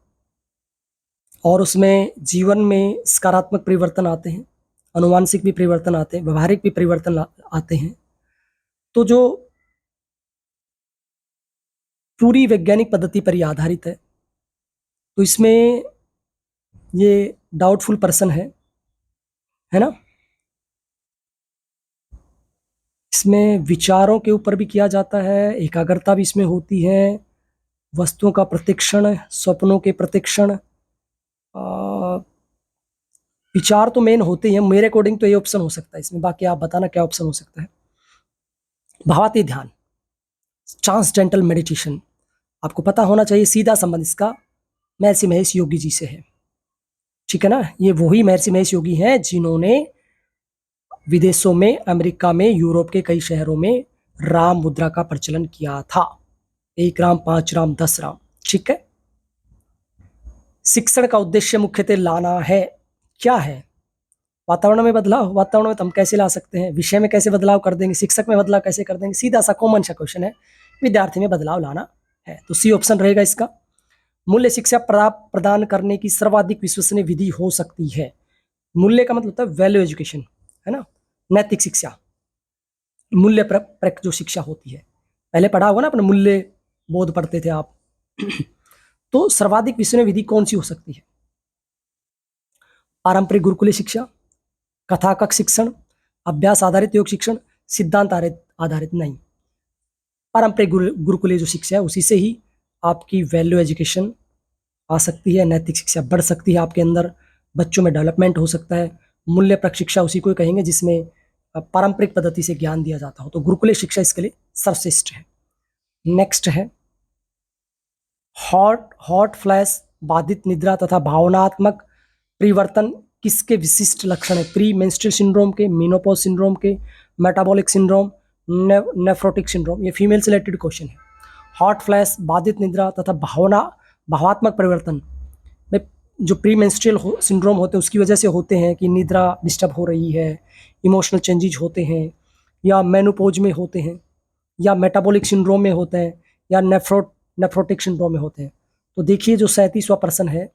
और उसमें जीवन में सकारात्मक परिवर्तन आते हैं, अनुवांशिक भी परिवर्तन आते हैं, व्यवहारिक भी परिवर्तन आते हैं। तो जो पूरी वैज्ञानिक पद्धति पर ही आधारित है, तो इसमें ये डाउटफुल पर्सन है ना। इसमें विचारों के ऊपर भी किया जाता है, एकाग्रता भी इसमें होती है, वस्तुओं का प्रतिक्षण, स्वप्नों के प्रतिक्षण, विचार तो मेन होते हैं। मेरे अकॉर्डिंग तो ये ऑप्शन हो सकता है इसमें, बाकी आप बताना क्या ऑप्शन हो सकता है। भावातीत ध्यान, ट्रांसडेंटल मेडिटेशन, आपको पता होना चाहिए, सीधा संबंध इसका महर्षि महेश योगी जी से है। ठीक है ना, ये वही महर्षि महेश योगी हैं जिन्होंने विदेशों में, अमेरिका में, यूरोप के कई शहरों में राम मुद्रा का प्रचलन किया था। 1 राम, 5 राम, 10 राम। ठीक है। शिक्षण का उद्देश्य मुख्यतः लाना है, क्या है? वातावरण में बदलाव। वातावरण में तो हम कैसे ला सकते हैं, विषय में कैसे बदलाव कर देंगे, शिक्षक में बदलाव कैसे कर देंगे, सीधा सा कॉमन सा क्वेश्चन है, विद्यार्थी में बदलाव लाना है। तो सी ऑप्शन रहेगा इसका। मूल्य शिक्षा प्रदान करने की सर्वाधिक विश्वसनीय विधि हो सकती है। मूल्य का मतलब होता है वैल्यू एजुकेशन, है ना, नैतिक शिक्षा, मूल्य पर जो शिक्षा होती है। पहले पढ़ा होगा ना अपने, मूल्य बोध पढ़ते थे आप। तो सर्वाधिक विश्वसनीय विधि कौन सी हो सकती है? पारंपरिक गुरुकुलीय शिक्षा, कथाकक शिक्षण, अभ्यास आधारित योग शिक्षण, सिद्धांत आधारित नहीं। पारंपरिक गुरुकुलीय जो शिक्षा है उसी से ही आपकी वैल्यू एजुकेशन आ सकती है, नैतिक शिक्षा बढ़ सकती है आपके अंदर, बच्चों में डेवलपमेंट हो सकता है। मूल्य पर शिक्षा उसी को कहेंगे जिसमें पारंपरिक पद्धति से ज्ञान दिया जाता हो, तो गुरुकुलीय शिक्षा इसके लिए सर्वश्रेष्ठ है। नेक्स्ट है हॉट फ्लैश, बाधित निद्रा तथा भावनात्मक परिवर्तन किसके विशिष्ट लक्षण है? प्री मेंस्ट्रुअल सिंड्रोम के, मेनोपॉज सिंड्रोम के, मेटाबॉलिक सिंड्रोम, नेफ्रोटिक सिंड्रोम। ये फीमेल से रिलेटेड क्वेश्चन है। हॉट फ्लैश, बाधित निद्रा तथा भावात्मक परिवर्तन में जो प्री मेंस्ट्रुअल सिंड्रोम होते हैं उसकी वजह से होते हैं कि निद्रा डिस्टर्ब हो रही है, इमोशनल चेंजेज होते हैं, या मेनोपॉज में होते हैं, या मेटाबॉलिक सिंड्रोम में होते हैं, या नेफ्रोटिक सिंड्रोम में होते हैं। तो देखिए जो 37वां प्रश्न है,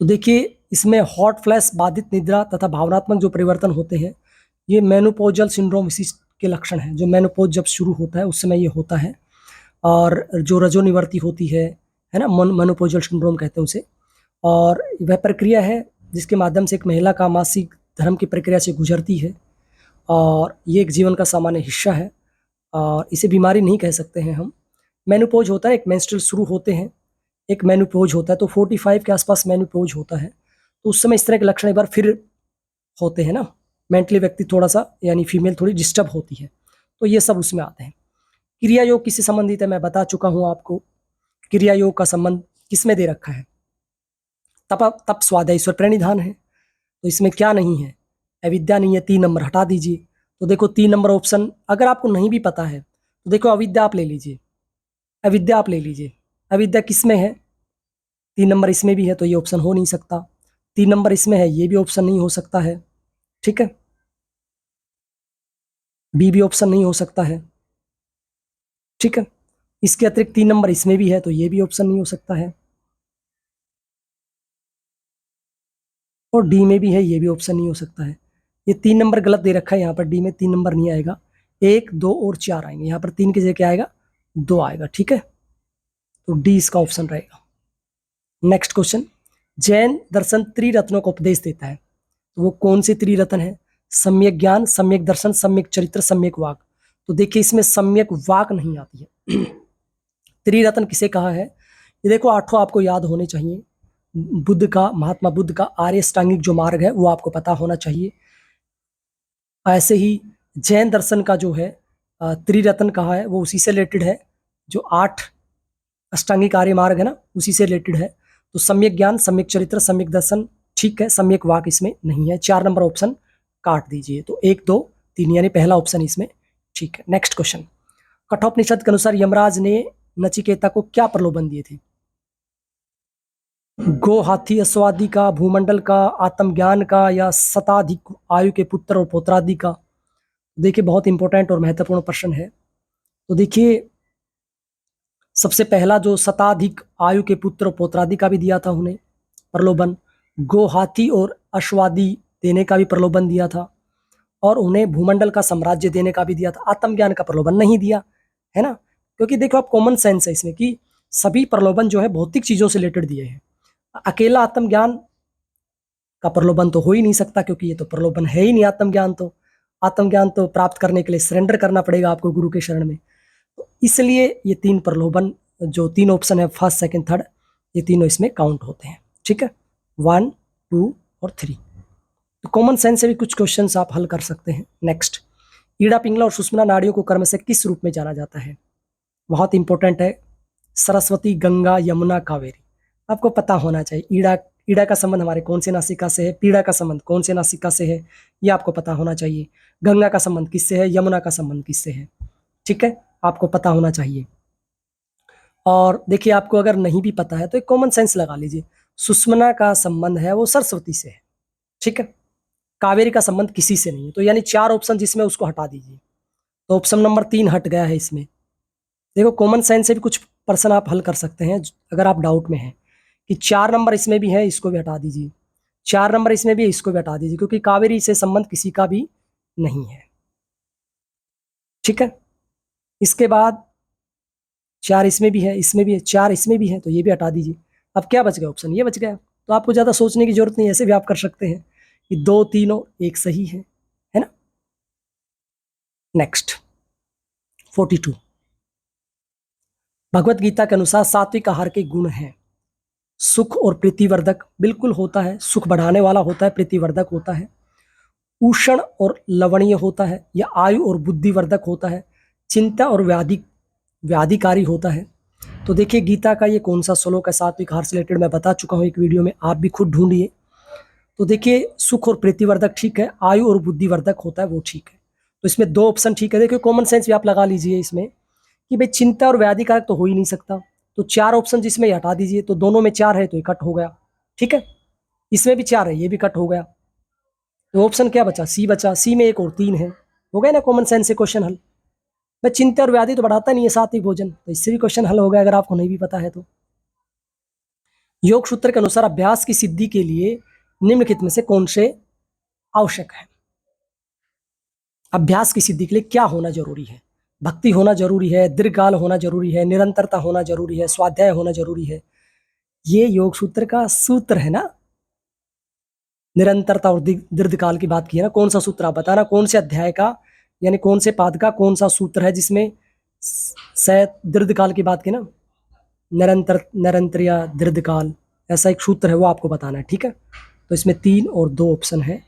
तो देखिए इसमें हॉट फ्लैश, बाधित निद्रा तथा भावनात्मक जो परिवर्तन होते हैं, ये मेनोपॉजल सिंड्रोम विशिष्ट के लक्षण हैं। जो मेनोपॉज जब शुरू होता है उस समय ये होता है, और जो रजोनिवर्ती होती है ना, मेनोपॉजल सिंड्रोम कहते हैं उसे। और वह प्रक्रिया है जिसके माध्यम से एक महिला का मासिक धर्म की प्रक्रिया से गुजरती है, और ये एक जीवन का सामान्य हिस्सा है, और इसे बीमारी नहीं कह सकते हैं हम। मेनोपॉज होता है, एक मेंस्ट्रुअल शुरू होते हैं, एक मेनोपॉज होता है, तो 45 के आसपास मेनोपॉज होता है, तो उस समय इस तरह के लक्षण एक बार फिर होते हैं ना, मेंटली व्यक्ति थोड़ा सा, यानी फीमेल थोड़ी डिस्टर्ब होती है, तो ये सब उसमें आते हैं। क्रिया योग किससे संबंधित है? मैं बता चुका हूं आपको, क्रिया योग का संबंध किसमें दे रखा है? तप स्वाध्याय ईश्वर प्रणिधान है, तो इसमें क्या नहीं है? अविद्या नहीं है, 3 नंबर हटा दीजिए। तो देखो 3 नंबर ऑप्शन अगर आपको नहीं भी पता है तो देखो अविद्या आप ले लीजिए, अविद्या आप ले लीजिए। अविद्या किसमें है? 3 नंबर इसमें भी है, तो ये ऑप्शन हो नहीं सकता। 3 नंबर इसमें है, ये भी ऑप्शन नहीं हो सकता है। ठीक है, बी भी ऑप्शन नहीं हो सकता है। ठीक है, इसके अतिरिक्त 3 नंबर इसमें भी है, तो ये भी ऑप्शन नहीं हो सकता है, और डी में भी है, ये भी ऑप्शन नहीं हो सकता है। ये 3 नंबर गलत दे रखा है, यहाँ पर डी में 3 नंबर नहीं आएगा, 1, 2 और 4 आएंगे, यहाँ पर 3 की जगह क्या आएगा, 2 आएगा। ठीक है, तो डी इसका ऑप्शन रहेगा। नेक्स्ट क्वेश्चन, जैन दर्शन त्रिरत्नों का उपदेश देता है, तो वो कौन से त्रिरत्न है? सम्यक ज्ञान, सम्यक दर्शन, सम्यक चरित्र, सम्यक वाक। तो देखिए इसमें सम्यक वाक नहीं आती है। त्रिरत्न किसे कहा है? ये देखो आठों आपको याद होने चाहिए। बुद्ध का, महात्मा बुद्ध का आर्य अष्टांगिक जो मार्ग है वो आपको पता होना चाहिए। ऐसे ही जैन दर्शन का जो है त्रिरत्न कहा है, वो उसी से रिलेटेड है, जो 8 अष्टांगिक आर्य मार्ग है ना, उसी से रिलेटेड है। तो सम्यक ज्ञान, सम्यक चरित्र, सम्यक दर्शन ठीक है, सम्यक वाक इसमें नहीं है। 4 नंबर ऑप्शन काट दीजिए। तो 1, 2, 3 यानी पहला ऑप्शन इसमें ठीक है। नेक्स्ट क्वेश्चन, कठोपनिषद के अनुसार यमराज ने नचिकेता को क्या प्रलोभन दिए थे? गो, हाथी, अश्वादि का, भूमंडल का, आत्मज्ञान का, या शताधिक आयु के पुत्र और पौत्रादि का? देखिए बहुत इंपॉर्टेंट और महत्वपूर्ण प्रश्न है। तो देखिए सबसे पहला जो शताधिक आयु के पुत्र और पौत्रादि का भी दिया था उन्हें प्रलोभन, गो, हाथी और अश्वादि देने का भी प्रलोभन दिया था, और उन्हें भूमंडल का साम्राज्य देने का भी दिया था। आत्मज्ञान का प्रलोभन नहीं दिया है ना, क्योंकि देखो आप कॉमन सेंस है इसमें कि सभी प्रलोभन जो है भौतिक चीजों से रिलेटेड दिए हैं। अकेला आत्मज्ञान का प्रलोभन तो हो ही नहीं सकता, क्योंकि ये तो प्रलोभन है ही नहीं आत्मज्ञान। तो आत्मज्ञान तो प्राप्त करने के लिए सरेंडर करना पड़ेगा आपको गुरु के शरण में। तो इसलिए ये 3 प्रलोभन, जो 3 ऑप्शन है फर्स्ट, सेकंड, थर्ड, ये तीनों इसमें काउंट होते हैं। ठीक है, 1, 2 और 3। तो कॉमन सेंस से भी कुछ क्वेश्चंस आप हल कर सकते हैं। नेक्स्ट, ईड़ा, पिंगला और सुषुम्ना नाड़ियों को कर्म से किस रूप में जाना जाता है? बहुत इंपॉर्टेंट है, सरस्वती, गंगा, यमुना, कावेरी। आपको पता होना चाहिए। ईड़ा, ईड़ा का संबंध हमारे कौन से नासिका से है, पीड़ा का संबंध कौन से नासिका से है, ये आपको पता होना चाहिए। गंगा का संबंध किससे है, यमुना का संबंध किससे है, ठीक है, आपको पता होना चाहिए। और देखिए आपको अगर नहीं भी पता है तो एक कॉमन सेंस लगा लीजिए, सुषुम्ना का संबंध है वो सरस्वती से है, ठीक है, कावेरी का संबंध किसी से नहीं है। तो यानी 4 ऑप्शन जिसमें उसको हटा दीजिए, तो ऑप्शन नंबर 3 हट गया है इसमें। देखो कॉमन सेंस से भी कुछ प्रश्न आप हल कर सकते हैं अगर आप डाउट में हैं कि 4 नंबर इसमें भी है, इसको भी हटा दीजिए, 4 नंबर इसमें भी है, इसको भी हटा दीजिए, क्योंकि कावेरी से संबंध किसी का भी नहीं है। ठीक है, इसके बाद 4 इसमें भी है, इसमें भी है, 4 इसमें भी है, तो ये भी हटा दीजिए। अब क्या बच गया, ऑप्शन ये बच गया। तो आपको ज़्यादा सोचने की जरूरत नहीं है, ऐसे भी आप कर सकते हैं कि 2, 3 और 1 सही है ना। नेक्स्ट 42, भगवत गीता के अनुसार सात्विक आहार के गुण हैं सुख और प्रीतिवर्धक, बिल्कुल होता है, सुख बढ़ाने वाला होता है, प्रीतिवर्धक होता है, उष्ण और लवणीय होता है, या आयु और बुद्धिवर्धक होता है, चिंता और व्याधिकारी होता है। तो देखिए गीता का ये कौन सा श्लोक है सात्विक आहार से रिलेटेड, मैं बता चुका हूँ एक वीडियो में, आप भी खुद ढूंढिए। तो देखिए सुख और प्रीतिवर्धक ठीक है, आयु और बुद्धिवर्धक होता है वो ठीक है। तो इसमें 2 ऑप्शन ठीक है। देखिए कॉमन सेंस भी आप लगा लीजिए इसमें कि भाई चिंता और व्याधिकारक तो हो ही नहीं सकता, तो 4 ऑप्शन जिसमें हटा दीजिए, तो दोनों में 4 है तो ये कट हो गया, ठीक है, इसमें भी 4 है, ये भी कट हो गया, तो ऑप्शन क्या बचा, सी बचा, सी में 1 और 3 है, हो गया ना कॉमन सेंस से क्वेश्चन हल। भाई चिंता और व्याधि तो बढ़ाता नहीं है सात्विक भोजन, तो इससे भी क्वेश्चन हल हो गया अगर आपको नहीं भी पता है तो। योग सूत्र के अनुसार अभ्यास की सिद्धि के लिए निम्नलिखित में से कौन से आवश्यक है? अभ्यास की सिद्धि के लिए क्या होना जरूरी है? भक्ति होना जरूरी है, दीर्घकाल होना जरूरी है, निरंतरता होना जरूरी है, स्वाध्याय होना जरूरी है। ये योग सूत्र का सूत्र है ना, निरंतरता और दीर्घकाल की बात की है ना। कौन सा सूत्र आप बताना, कौन से अध्याय का यानी कौन से पाद का कौन सा सूत्र है जिसमें दीर्घकाल की बात की ना, निरंतर या दीर्घकाल, ऐसा एक सूत्र है वो आपको बताना है, ठीक है। तो इसमें 3 और 2 ऑप्शन है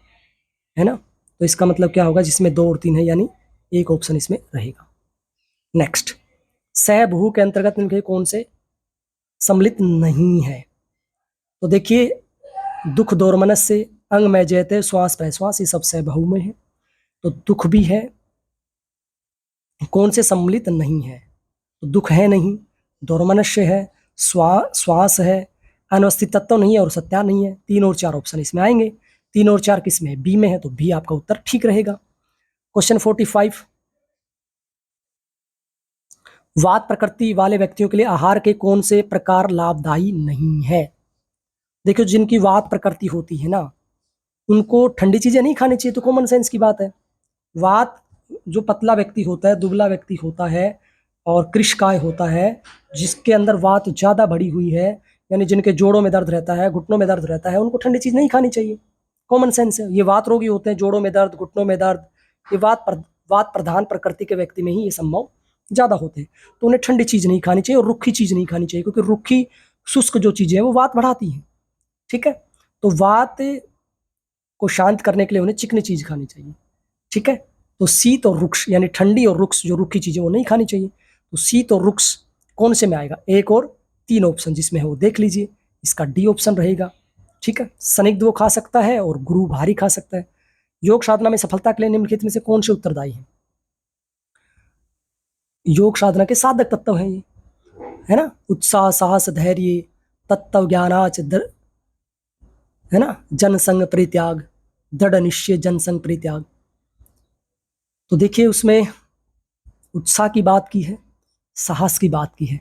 ना, तो इसका मतलब क्या होगा, जिसमें 2 और 3 है यानी 1 ऑप्शन इसमें रहेगा। नेक्स्ट, सहभू के अंतर्गत इनके कौन से सम्मिलित नहीं है? तो देखिए दुख, दोर्मनस्य, अंग में जयते, श्वास प्रश्वास, ये सब सहभू में है, तो दुख भी है। कौन से सम्मिलित नहीं है? तो दुख है नहीं, दोर्मनस्य है, श्वास है, अनवस्थित तत्व नहीं है और सत्या नहीं है। 3 और 4 ऑप्शन इसमें आएंगे। 3 और 4 किस में है, बी में है, तो बी आपका उत्तर ठीक रहेगा। क्वेश्चन 45, वात प्रकृति वाले व्यक्तियों के लिए आहार के कौन से प्रकार लाभदायी नहीं है? देखो जिनकी वात प्रकृति होती है ना, उनको ठंडी चीज़ें नहीं खानी चाहिए, तो कॉमन सेंस की बात है। वात जो पतला व्यक्ति होता है, दुबला व्यक्ति होता है और कृशकाय होता है, जिसके अंदर वात ज़्यादा बढ़ी हुई है, यानी जिनके जोड़ों में दर्द रहता है, घुटनों में दर्द रहता है, उनको ठंडी चीज़ नहीं खानी चाहिए। कॉमन सेंस है। ये वात रोगी होते हैं, जोड़ों में दर्द, घुटनों में दर्द, ये वात प्रधान प्रकृति के व्यक्ति में ही ये संभव ज़्यादा होते हैं। तो उन्हें ठंडी चीज़ नहीं खानी चाहिए और रुक्खी चीज़ नहीं खानी चाहिए, क्योंकि रुक्खी शुष्क जो चीज़ें हैं वो वात बढ़ाती हैं। ठीक है, तो वात को शांत करने के लिए उन्हें चिकनी चीज़ खानी चाहिए। ठीक है, तो शीत और रुक्ष यानी ठंडी और रुक्ष जो रुक्खी चीज़ें वो नहीं खानी चाहिए। तो शीत और रुक्ष कौन से में आएगा? 1 और 3 ऑप्शन जिसमें है वो देख लीजिए। इसका डी ऑप्शन रहेगा। ठीक है, स्निग्ध वो खा सकता है और गुरु भारी खा सकता है। योग साधना में सफलता के लिए निम्नलिखित में से कौन से उत्तरदायी है? योग साधना के साधक तत्व हैं ये, है ना? उत्साह, साहस, धैर्य, तत्व ज्ञानाच, है ना? जनसंग परित्याग, दृढ़ निश्चय, जनसंग परित्याग। तो देखिए उसमें उत्साह की बात की है, साहस की बात की है।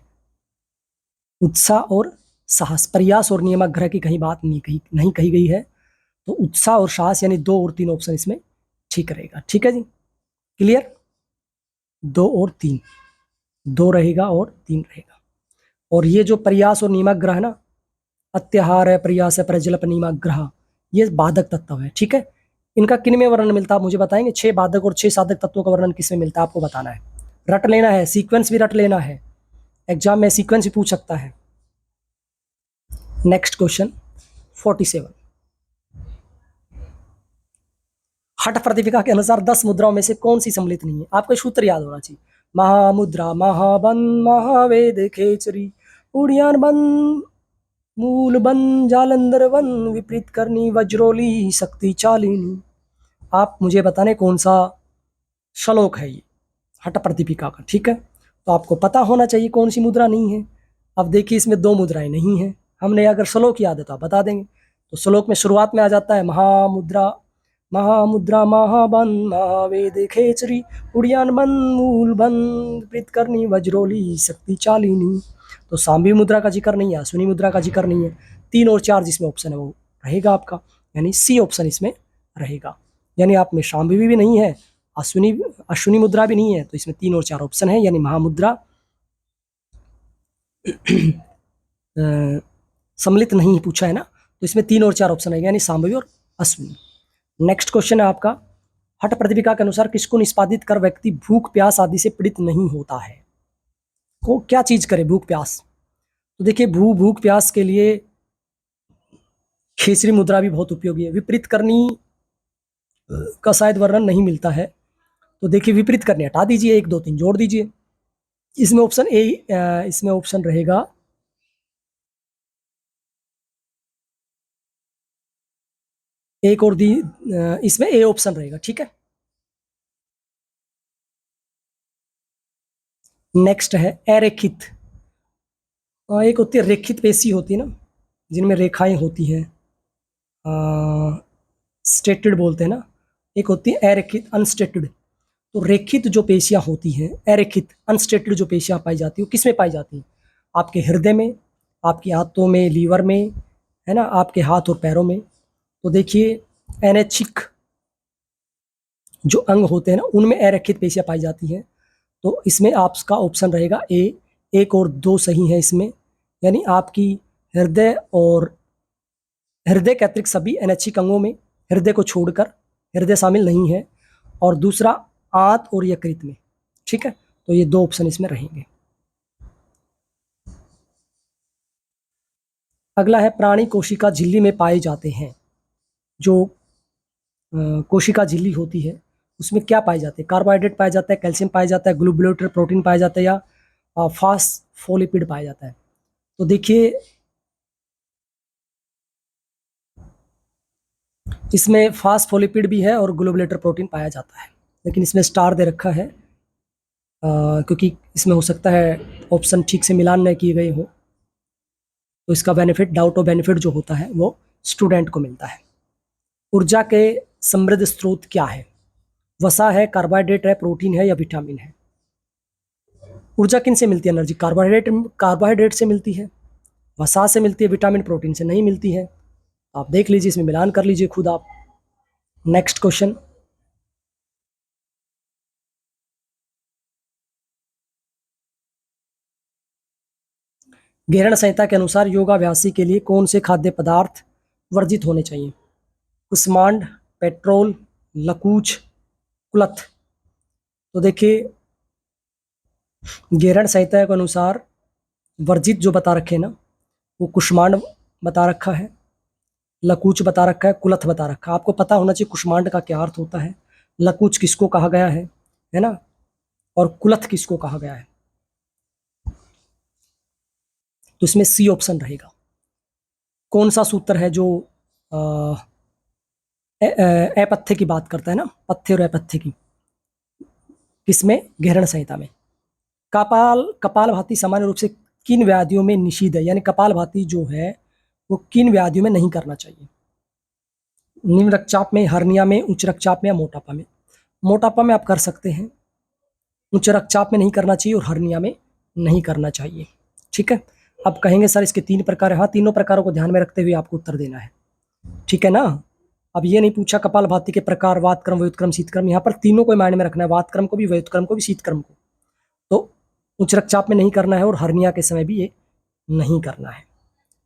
उत्साह और साहस, प्रयास और नियमाग्रह की कहीं बात नहीं कही गई है। तो उत्साह और साहस यानी 2 और 3 ऑप्शन इसमें ठीक रहेगा। ठीक है जी, क्लियर? 2 और 3, 2 रहेगा और 3 रहेगा। और ये जो प्रयास और नियमाग्रह है ना, अत्याहार है, प्रयास है, प्रजल्प, नियमाग्रह, ये बाधक तत्व है। ठीक है, इनका किन में वर्णन मिलता है आप मुझे बताएंगे? 6 बाधक और 6 साधक तत्वों का वर्णन किसमें मिलता है आपको बताना है। रट लेना है, सीक्वेंस भी रट लेना है, एग्जाम में सीक्वेंस भी पूछ सकता है। नेक्स्ट क्वेश्चन 47, हठ प्रतिपिका के अनुसार 10 मुद्राओं में से कौन सी सम्मिलित नहीं है? आपको सूत्र याद होना चाहिए। महामुद्रा, महाबन, महावेद खेचरी, उड़ियान बन, मूल बन, जालंधर बन, विपरीत करनी, वज्रोली, शक्ति चालिनी। आप मुझे बताने कौन सा श्लोक है ये हठ प्रतिपिका का। ठीक है, तो आपको पता होना चाहिए कौन सी मुद्रा नहीं है। अब देखिए इसमें 2 मुद्राएं नहीं है, हमने अगर श्लोक याद है तो आप बता देंगे। तो श्लोक में शुरुआत में आ जाता है महामुद्रा, महामुद्रा, महाबन, महावेद खेचरी, उड़ियान बन, मूल बन, विपरीत करनी, वज्रोली, शक्ति चालिनी। तो सांबी मुद्रा का जिक्र नहीं है, अश्विनी मुद्रा का जिक्र नहीं है। 3 और 4 जिसमें ऑप्शन है वो रहेगा आपका, यानी सी ऑप्शन इसमें रहेगा। यानी आप में शांभी भी नहीं है, अश्विनी मुद्रा भी नहीं है, तो इसमें 3 और 4 ऑप्शन है, यानी महामुद्रा सम्मिलित नहीं पूछा है ना, तो इसमें 3 और 4 ऑप्शन है, यानी सांभवी और अश्विनी। नेक्स्ट क्वेश्चन है आपका, हठ प्रतिपिका के अनुसार किसको निष्पादित कर व्यक्ति भूख प्यास आदि से पीड़ित नहीं होता है? को क्या चीज करे भूख प्यास? तो देखिए भूख प्यास के लिए खेचरी मुद्रा भी बहुत उपयोगी है। विपरीत करनी का शायद वर्णन नहीं मिलता है, तो देखिए विपरीत करनी हटा दीजिए, 1 2 3 जोड़ दीजिए। इसमें ऑप्शन ए, इसमें ऑप्शन रहेगा एक और दी, इसमें ए ऑप्शन रहेगा। ठीक है, नेक्स्ट है अरेखित। एक होती है रेखित पेशी होती है ना, जिनमें रेखाएं होती हैं, स्टेटेड बोलते हैं ना। एक होती है अरेखित, अनस्टेटेड। तो रेखित जो पेशियां होती हैं, अरेखित अनस्टेटेड जो पेशियां पाई जाती है, किस में पाई जाती हैं? आपके हृदय में, आपके हाथों में, लीवर में, है ना, आपके हाथ और पैरों में। तो देखिए अनैच्छिक जो अंग होते हैं ना, उनमें अरेखित पेशियां पाई जाती हैं। तो इसमें आपका ऑप्शन रहेगा ए। 1 और 2 सही है इसमें, यानी आपकी हृदय और हृदय के अतिरिक्त सभी अनैच्छिक अंगों में, हृदय को छोड़कर, हृदय शामिल नहीं है, और दूसरा आंत और यकृत में। ठीक है, तो ये 2 ऑप्शन इसमें रहेंगे। अगला है प्राणी कोशिका झिल्ली में पाए जाते हैं। जो कोशिका झिल्ली होती है उसमें क्या पाए जाते हैं? कार्बोहाइड्रेट पाया जाता है, कैल्शियम पाया जाता है, ग्लोबुलेटर प्रोटीन पाया जाता है, या फास्फोलिपिड पाया जाता है? तो देखिए इसमें फास्फोलिपिड भी है और ग्लोबुलेटर प्रोटीन पाया जाता है, लेकिन इसमें स्टार दे रखा है क्योंकि इसमें हो सकता है ऑप्शन ठीक से मिलान न किए गए हो, तो इसका बेनिफिट, डाउट ऑफ बेनिफिट जो होता है वो स्टूडेंट को मिलता है। ऊर्जा के समृद्ध स्रोत क्या है? वसा है, कार्बोहाइड्रेट है, प्रोटीन है, या विटामिन है? ऊर्जा किन से मिलती है एनर्जी? कार्बोहाइड्रेट से मिलती है, वसा से मिलती है, विटामिन प्रोटीन से नहीं मिलती है। आप देख लीजिए, इसमें मिलान कर लीजिए खुद आप। नेक्स्ट क्वेश्चन, घेरण संहिता के अनुसार योगाभ्यासी के लिए कौन से खाद्य पदार्थ वर्जित होने चाहिए? कुष्मांड, पेट्रोल, लकूच, कुलथ। तो देखिए, घेरण संहिता के अनुसार वर्जित जो बता रखे ना, वो कुष्मांड बता रखा है, लकूच बता रखा है, कुलथ बता रखा है। आपको पता होना चाहिए कुष्मांड का क्या अर्थ होता है, लकूच किसको कहा गया है ना, और कुलथ किसको कहा गया है। तो इसमें सी ऑप्शन रहेगा। कौन सा सूत्र है जो अपथ्य की बात करता है ना, पथ्य और अपथ्य की, किसमें? घेरण संहिता में। कपालभाति सामान्य रूप से किन व्याधियों में निषिद्ध है, यानी कपालभाति जो है वो किन व्याधियों में नहीं करना चाहिए? निम्न रक्तचाप में, हर्निया में, उच्च रक्तचाप में या मोटापा में? मोटापा में आप कर सकते हैं, उच्च रक्तचाप में नहीं करना चाहिए और हर्निया में नहीं करना चाहिए। ठीक है, अब कहेंगे सर इसके 3 प्रकार है। हाँ, तीनों प्रकारों को ध्यान में रखते हुए आपको उत्तर देना है। ठीक है ना। अब ये नहीं पूछा कपालभाति के प्रकार, वातक्रम, व्युत्क्रम, शीतक्रम। यहाँ पर तीनों को मायने में रखना है, वातक्रम को भी, व्युत्क्रम को भी, शीतक्रम को। तो उच्च रक्तचाप में नहीं करना है और हर्निया के समय भी ये नहीं करना है।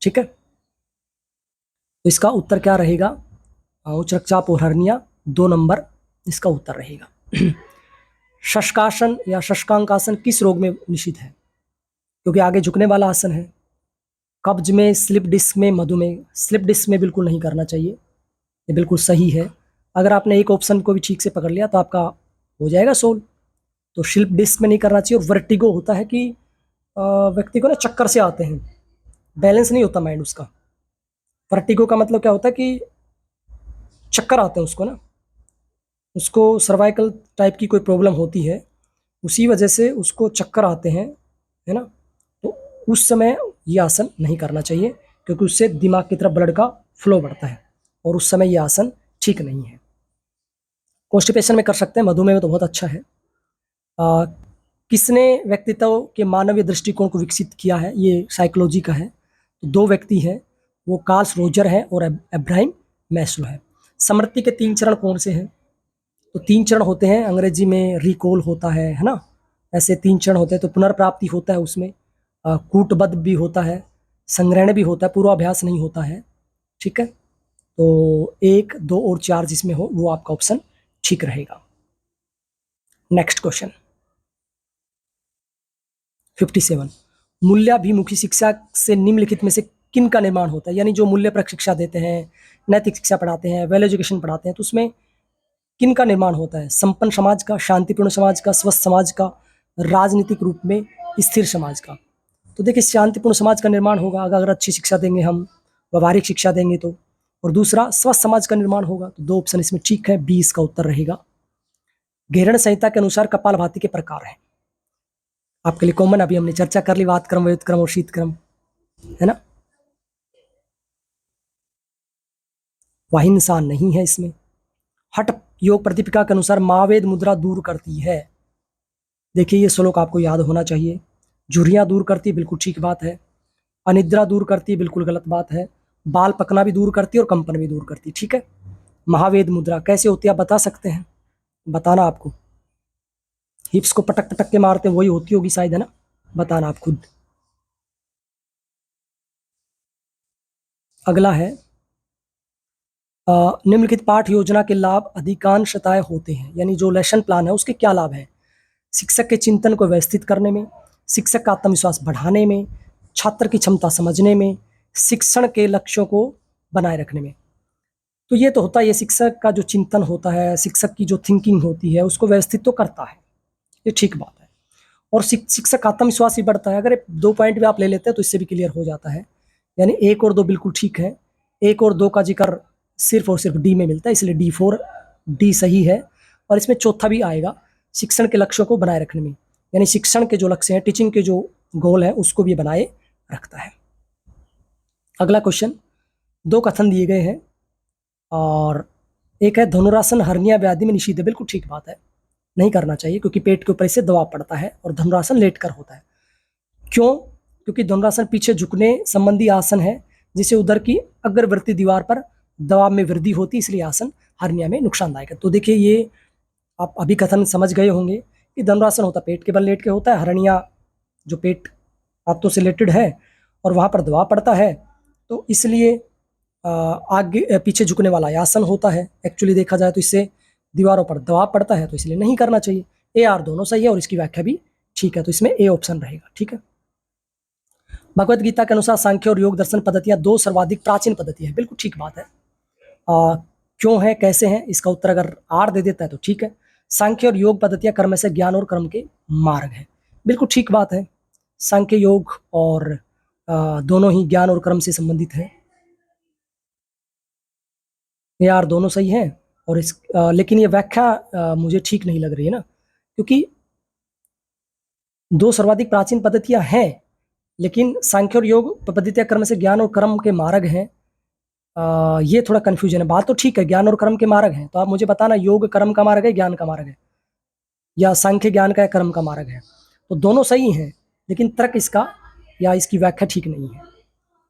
ठीक है, तो इसका उत्तर क्या रहेगा? उच्च रक्तचाप और हर्निया 2 नंबर इसका उत्तर रहेगा। शशकासन या शशकांकासन किस रोग में निषिद्ध है? क्योंकि आगे झुकने वाला आसन है। कब्ज में, स्लिप डिस्क में, मधुमेह। स्लिप डिस्क में बिल्कुल नहीं करना चाहिए, ये बिल्कुल सही है। अगर आपने एक ऑप्शन को भी ठीक से पकड़ लिया तो आपका हो जाएगा सोल्व। तो स्लिप डिस्क में नहीं करना चाहिए। और वर्टिगो होता है कि व्यक्ति को ना चक्कर से आते हैं, बैलेंस नहीं होता माइंड उसका। वर्टिगो का मतलब क्या होता है कि चक्कर आते हैं उसको ना, उसको सर्वाइकल टाइप की कोई प्रॉब्लम होती है, उसी वजह से उसको चक्कर आते हैं, है ना। तो उस समय ये आसन नहीं करना चाहिए, क्योंकि उससे दिमाग की तरफ ब्लड का फ्लो बढ़ता है और उस समय ये आसन ठीक नहीं है। कॉन्स्टिपेशन में कर सकते हैं, मधुमेह में तो बहुत अच्छा है। किसने व्यक्तित्व के मानवीय दृष्टिकोण को विकसित किया है? ये साइकोलॉजी का है। तो 2 व्यक्ति हैं, वो कार्ल रोजर है और अब्राहम मैस्लो है। स्मृति के 3 चरण कौन से हैं? तो 3 चरण होते हैं, अंग्रेजी में रिकॉल होता है ना, ऐसे 3 चरण होते हैं। तो पुनर्प्राप्ति होता है उसमें, कूटबद्ध भी होता है, संग्रहण भी होता है, पूर्वाभ्यास नहीं होता है। ठीक है, तो 1, 2 और 4 जिसमें हो वो आपका ऑप्शन ठीक रहेगा। नेक्स्ट क्वेश्चन 57, मूल्याभिमुखी शिक्षा से निम्नलिखित में से किन का निर्माण होता है? यानी जो मूल्यप्रक शिक्षा देते हैं, नैतिक शिक्षा पढ़ाते हैं, वेल एजुकेशन पढ़ाते हैं, तो उसमें किन का निर्माण होता है? संपन्न समाज का, शांतिपूर्ण समाज का, स्वस्थ समाज का, राजनीतिक रूप में स्थिर समाज का? तो देखिए, शांतिपूर्ण समाज का निर्माण होगा अगर अच्छी शिक्षा देंगे हम, व्यवहारिक शिक्षा देंगे तो। और दूसरा स्वस्थ समाज का निर्माण होगा। तो 2 ऑप्शन इसमें ठीक है, 20 का उत्तर रहेगा। घेरण संहिता के अनुसार कपालभाति के प्रकार है, आपके लिए कॉमन, अभी हमने चर्चा कर ली, वातक्रम, व्युत्क्रम और शीतक्रम, है ना। वाहिंसा नहीं है इसमें। हठ योग प्रतिपिका के अनुसार महावेद मुद्रा दूर करती है। देखिए, ये श्लोक आपको याद होना चाहिए। झुर्रियां दूर करती, बिल्कुल ठीक बात है। अनिद्रा दूर करती, बिल्कुल गलत बात है। बाल पकना भी दूर करती और कंपन भी दूर करती। ठीक है, महावेद मुद्रा कैसे होती है आप बता सकते हैं? बताना आपको। हिप्स को पटक पटक के मारते वही होती होगी शायद, है ना। बताना आप खुद। अगला है, निम्नलिखित पाठ योजना के लाभ अधिकांशतः होते हैं, यानी जो लेसन प्लान है उसके क्या लाभ हैं? शिक्षक के चिंतन को व्यवस्थित करने में, शिक्षक का आत्मविश्वास बढ़ाने में, छात्र की क्षमता समझने में, शिक्षण के लक्ष्यों को बनाए रखने में। तो ये तो होता है, ये शिक्षक का जो चिंतन होता है, शिक्षक की जो थिंकिंग होती है उसको व्यवस्थित तो करता है, ये ठीक बात है। और शिक्षक आत्मविश्वास भी बढ़ता है। अगर 2 पॉइंट भी आप ले लेते हैं तो इससे भी क्लियर हो जाता है। यानी 1 और 2 बिल्कुल ठीक है, 1 और 2 का जिक्र सिर्फ और सिर्फ डी में मिलता है, इसलिए D4 डी सही है। और इसमें चौथा भी आएगा, शिक्षण के लक्ष्यों को बनाए रखने में, यानी शिक्षण के जो लक्ष्य हैं, टीचिंग के जो गोल है उसको भी बनाए रखता है। अगला क्वेश्चन, 2 कथन दिए गए हैं और एक है धनुरासन हर्निया व्याधि में निषिद्ध है। बिल्कुल ठीक बात है, नहीं करना चाहिए क्योंकि पेट के ऊपर इससे दबाव पड़ता है और धनुरासन लेट कर होता है। क्यों? क्योंकि धनुरासन पीछे झुकने संबंधी आसन है, जिसे उदर की अग्रवर्ती दीवार पर दबाव में वृद्धि होती है, इसलिए आसन हर्निया में नुकसानदायक है। तो देखिए ये आप अभी कथन समझ गए होंगे कि धनुरासन होता है पेट के बल लेट के होता है, हर्निया जो पेट हाथों से रिलेटेड है और वहाँ पर दबाव पड़ता है, तो इसलिए आगे पीछे झुकने वाला आसन होता है। एक्चुअली देखा जाए तो इससे दीवारों पर दबाव पड़ता है, तो इसलिए नहीं करना चाहिए। ए आर दोनों सही है और इसकी व्याख्या भी ठीक है, तो इसमें ए ऑप्शन रहेगा। ठीक है। भगवत गीता के अनुसार सांख्य और योग दर्शन पद्धतियां दो सर्वाधिक प्राचीन पद्धतियां हैं। बिल्कुल ठीक बात है। क्यों है, कैसे हैं, इसका उत्तर अगर आर दे देता है तो ठीक है। सांख्य और योग पद्धतियां कर्म से ज्ञान और कर्म के मार्ग है। बिल्कुल ठीक बात है। सांख्य योग और दोनों ही ज्ञान और कर्म से संबंधित है। यार दोनों सही है और लेकिन ये व्याख्या मुझे ठीक नहीं लग रही है ना, क्योंकि दो सर्वाधिक प्राचीन पद्धतियां हैं, लेकिन सांख्य और योग पद्धतियां कर्म से ज्ञान और कर्म के मार्ग हैं। ये थोड़ा कंफ्यूजन है। बात तो ठीक है, ज्ञान और कर्म के मार्ग हैं, तो आप मुझे बताना योग कर्म का मार्ग है, ज्ञान का मार्ग है, या सांख्य ज्ञान का कर्म का मार्ग है। तो दोनों सही हैं, लेकिन तर्क इसका या इसकी व्याख्या ठीक नहीं है।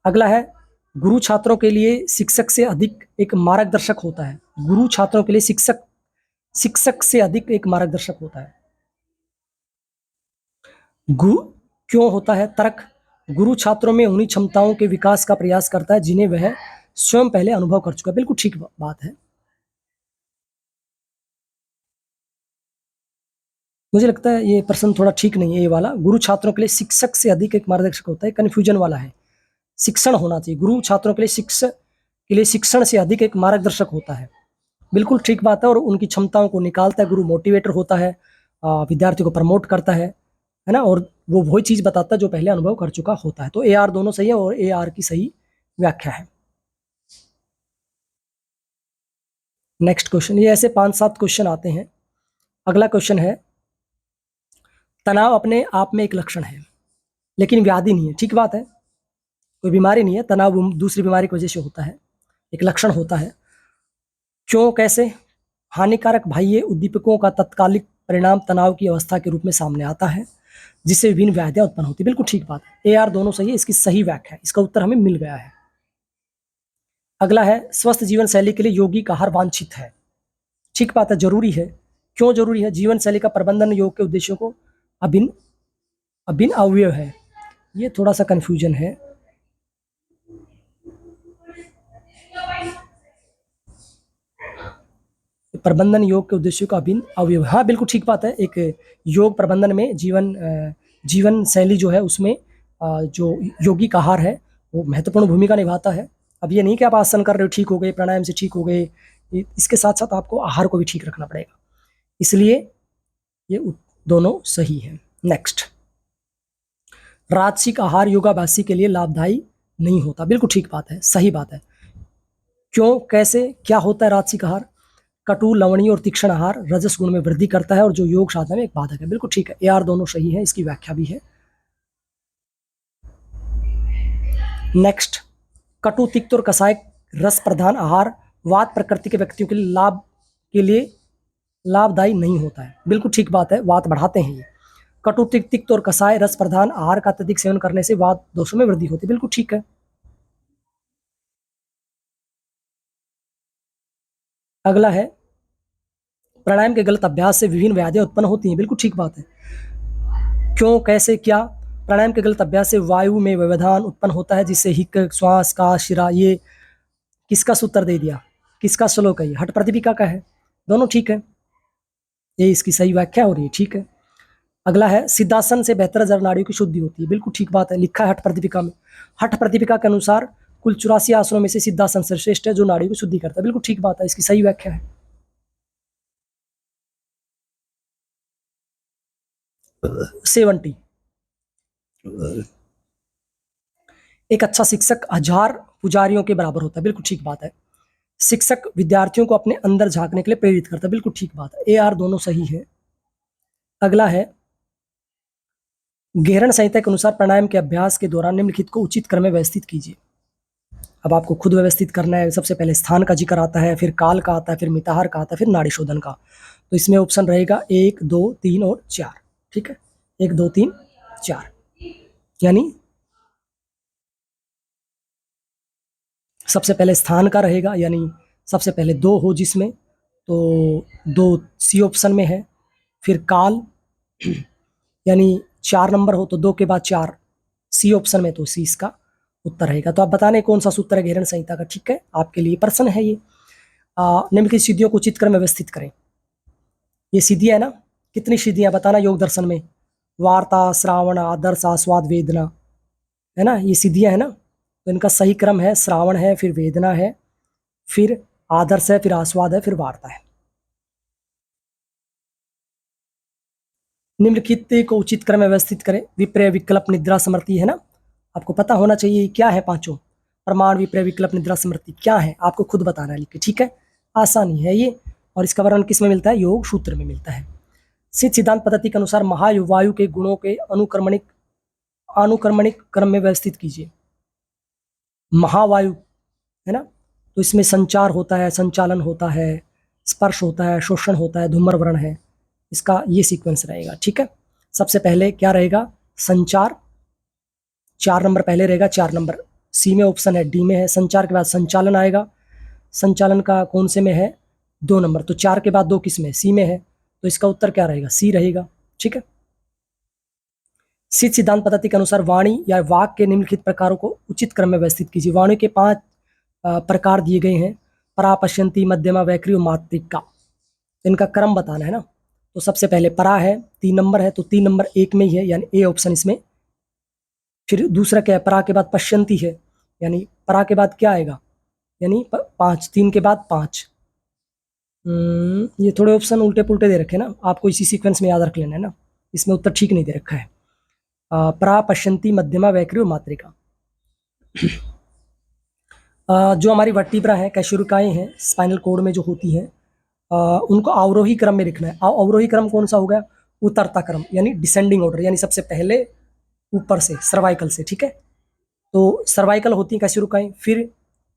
अगला है, गुरु छात्रों के लिए शिक्षक से अधिक एक मार्गदर्शक होता है। गुरु छात्रों के लिए शिक्षक से अधिक एक मार्गदर्शक होता है। गुरु क्यों होता है? तर्क, गुरु छात्रों में उन्हीं क्षमताओं के विकास का प्रयास करता है जिन्हें वह स्वयं पहले अनुभव कर चुका है। बिल्कुल ठीक बात है। मुझे लगता है ये प्रश्न थोड़ा ठीक नहीं है, ये वाला। गुरु छात्रों के लिए शिक्षक से अधिक एक मार्गदर्शक होता है, कन्फ्यूजन वाला है। शिक्षण होना चाहिए। गुरु छात्रों के लिए शिक्षण से अधिक एक मार्गदर्शक होता है। बिल्कुल ठीक बात है, और उनकी क्षमताओं को निकालता है। गुरु मोटिवेटर होता है, विद्यार्थी को प्रमोट करता है ना, और वो वही चीज बताता है जो पहले अनुभव कर चुका होता है। तो ए आर दोनों सही है और ए आर की सही व्याख्या है। नेक्स्ट क्वेश्चन, ये ऐसे 5-7 क्वेश्चन आते हैं। अगला क्वेश्चन है, तनाव अपने आप में एक लक्षण है लेकिन व्याधि नहीं है। ठीक बात है, कोई बीमारी नहीं है। तनाव दूसरी बीमारी की वजह से होता है, एक लक्षण होता है। क्यों, कैसे? हानिकारक बाह्य उद्दीपकों का तत्कालिक परिणाम तनाव की अवस्था के रूप में सामने आता है, जिससे विभिन्न व्याधियां उत्पन्न होती है। बिल्कुल ठीक बात है, ए आर दोनों सही है, इसकी सही व्याख्या है। इसका उत्तर हमें मिल गया है। अगला है, स्वस्थ जीवन शैली के लिए यौगिक आहार वांछित है। ठीक बात है, जरूरी है। क्यों जरूरी है? जीवन शैली का प्रबंधन योग के उद्देश्यों को अभिन्न अभिन्न अवयव है। ये थोड़ा सा कंफ्यूजन है। प्रबंधन योग के उद्देश्यों का अभिन्न अवयव, हाँ बिल्कुल ठीक बात है। एक योग प्रबंधन में जीवन शैली जो है उसमें जो यौगिक आहार है वो महत्वपूर्ण भूमिका निभाता है। अब ये नहीं कि आप आसन कर रहे हो ठीक हो गए, प्राणायाम से ठीक हो गए, इसके साथ साथ आपको आहार को भी ठीक रखना पड़ेगा। इसलिए ये दोनों सही है। नेक्स्ट, राजसिक आहार योगाभ्यासी के लिए लाभदायी नहीं होता। बिल्कुल ठीक बात है, सही बात है। क्यों, कैसे, क्या होता है राजसिक आहार? कटु, लवणीय और तीक्ष्ण आहार रजस गुण में वृद्धि करता है और जो योग साधना में एक बाधक है। बिल्कुल ठीक है, ए आर दोनों सही है, इसकी व्याख्या भी है। नेक्स्ट, कटु, तिक्त और कसाय रस प्रधान आहार वात प्रकृति के व्यक्तियों के लिए लाभदायी नहीं होता है। बिल्कुल ठीक बात है, वात बढ़ाते हैं ये। कटु, तिक्त और कसाय रस प्रधान आहार का अत्यधिक सेवन करने से वात दोषों में वृद्धि होती है। बिल्कुल ठीक है। अगला है, प्राणायाम के गलत अभ्यास से विभिन्न व्याधियां उत्पन्न होती हैं। बिल्कुल ठीक बात है। क्यों, कैसे, क्या? प्राणायाम के गलत अभ्यास से वायु में व्यवधान उत्पन्न होता है, जिससे हिक, श्वास का शिरा, ये किसका सूत्र दे दिया, किसका श्लोक है? ये हठ प्रदीपिका का है। दोनों ठीक है, ये इसकी सही व्याख्या हो रही है। ठीक है। अगला है, सिद्धासन से बेहतर जल नाड़ियों की शुद्धि होती है। बिल्कुल ठीक बात है, लिखा है हठ प्रदीपिका में। हठ प्रदीपिका के अनुसार कुल 84 आसनों में से सिद्धासन सर्वश्रेष्ठ है जो नाड़ियों की शुद्धि करता है। बिल्कुल ठीक बात है, इसकी सही व्याख्या है। 70, एक अच्छा शिक्षक 1000 पुजारियों के बराबर होता है। बिल्कुल ठीक बात है। शिक्षक विद्यार्थियों को अपने अंदर झांकने के लिए प्रेरित करता है। बिल्कुल ठीक बात है, ए आर दोनों सही है। अगला है, गेहरण संहिता के अनुसार प्राणायाम के अभ्यास के दौरान निम्नलिखित को उचित क्रम में व्यवस्थित कीजिए। अब आपको खुद व्यवस्थित करना है। सबसे पहले स्थान का जिक्र आता है, फिर काल का आता है, फिर मिताहार का आता है, फिर नाड़ी शोधन का। तो इसमें ऑप्शन रहेगा 1, 2, 3 और 4। ठीक है, 1, 2, 3, 4, यानी सबसे पहले स्थान का रहेगा, यानी सबसे पहले 2 हो जिसमें, तो 2 सी ऑप्शन में है। फिर काल यानी 4 नंबर हो तो 2 के बाद 4 सी ऑप्शन में, तो सी इसका उत्तर रहेगा। तो आप बताने कौन सा सूत्र है घेरण संहिता का। ठीक है, आपके लिए प्रश्न है ये। निम्नलिखित सिद्धियों को उचित क्रम में व्यवस्थित करें। ये सीधियां है ना, कितनी सीधियां बताना योग दर्शन में। वार्ता, श्रावण, आदर्श, आस्वाद, वेदना, है ना, ये सीधियां है ना। तो इनका सही क्रम है श्रावण है, फिर वेदना है, फिर आदर्श है, फिर आस्वाद है, फिर वार्ता है। निम्नलिखित को उचित क्रम में व्यवस्थित करें। विपर्य, विकल्प, निद्रा, स्मृति, है ना। आपको पता होना चाहिए क्या है पांचों। प्रमाण, विपर्य, विकल्प, निद्रा, स्मृति क्या है, आपको खुद बताना है लिख के। ठीक है, आसानी है ये। और इसका वर्णन किस में मिलता है, योग सूत्र में मिलता है। सिद्ध सिद्धांत पद्धति के अनुसार महावायु के गुणों के अनुक्रमणिक क्रम में व्यवस्थित कीजिए। महावायु, है ना, तो इसमें संचार होता है, संचालन होता है, स्पर्श होता है, शोषण होता है, धूम्रवर्ण है। इसका ये सीक्वेंस रहेगा। ठीक है, सबसे पहले क्या रहेगा, संचार, 4 नंबर पहले रहेगा, 4 नंबर सी में ऑप्शन है, डी में है। संचार के बाद संचालन आएगा, संचालन का कौन से में है, 2 नंबर। तो 4 के बाद 2 किस में, सी में है, तो इसका उत्तर क्या रहेगा, सी रहेगा। ठीक है, सिद्ध सिद्धांत पद्धति के अनुसार वाणी या वाक के निम्नलिखित प्रकारों को उचित क्रम में व्यवस्थित कीजिए। वाणी के 5 प्रकार दिए गए हैं, परा, पश्यंती, मध्यमा, वैखरी और मात्रिका। इनका क्रम बताना है ना। तो सबसे पहले परा है, 3 नंबर है, तो 3 नंबर एक में ही है, यानी ए ऑप्शन इसमें। फिर दूसरा क्या है, परा के बाद पश्यंती है, यानी परा के बाद क्या आएगा, यानी 5, 3 के बाद 5। ये थोड़े ऑप्शन उल्टे पुल्टे दे रखे ना, आपको इसी सीक्वेंस में याद रख लेना है ना, इसमें उत्तर ठीक नहीं दे रखा है। परा, पश्यंती, मध्यमा, वैखरी और मात्रिका। जो हमारी वर्टिब्रा है, कैशुरिकाएं हैं, स्पाइनल कॉर्ड में जो होती हैं, उनको अवरोही क्रम में लिखना है। अवरोही क्रम कौन सा हो गया, उतरता क्रम, यानी डिसेंडिंग ऑर्डर, यानी सबसे पहले ऊपर से सर्वाइकल से। ठीक है, तो सर्वाइकल होती है कैशुरिकाएं, फिर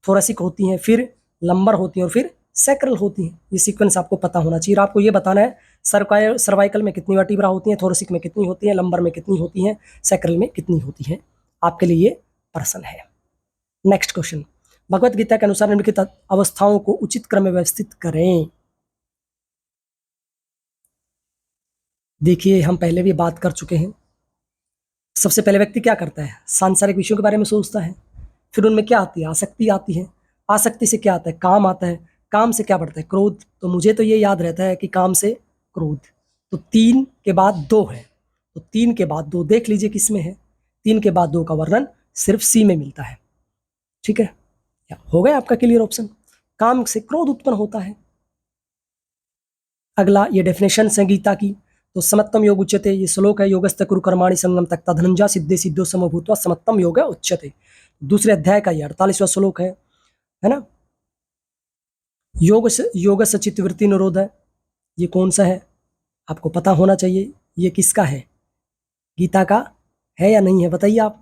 थोरेसिक होती हैं, फिर लंबर होती हैं, और फिर सैक्रल होती हैं। ये सीक्वेंस आपको पता होना चाहिए। और आपको ये बताना है सर्वाइकल में कितनी वर्टिब्रा होती हैं, थोरेसिक में कितनी होती हैं, लंबर में कितनी होती हैं, सैक्रल में कितनी होती हैं। आपके लिए ये प्रश्न है। नेक्स्ट क्वेश्चन, भगवत गीता के अनुसार निम्नलिखित अवस्थाओं को उचित क्रम में व्यवस्थित करें। देखिए, हम पहले भी बात कर चुके हैं। सबसे पहले व्यक्ति क्या करता है, सांसारिक विषयों के बारे में सोचता है, फिर उनमें क्या आती है, आसक्ति आती है। आसक्ति से क्या आता है, काम आता है। काम से क्या बढ़ता है, क्रोध। तो मुझे तो ये याद रहता है कि काम से क्रोध। तो 3 के बाद 2 है, तो 3 के बाद 2 देख लीजिए किस में है। 3 के बाद 2 का वर्णन सिर्फ सी में मिलता है। ठीक है, हो गया आपका क्लियर ऑप्शन, काम से क्रोध उत्पन्न होता है। अगला ये डेफिनेशन है गीता की, तो समत्तम योग उच्यते, ये श्लोक है, योगस्थ कुरु कर्माणि संगम तक धनंजा सिद्धे सिद्धो समभूत्वा समत्तम योग उच्यते। दूसरे अध्याय का ये 48वां श्लोक है ना। योग से चित्तवृत्ति निरोध है, ये कौन सा है, आपको पता होना चाहिए। ये किसका है, गीता का है या नहीं है, बताइए आप।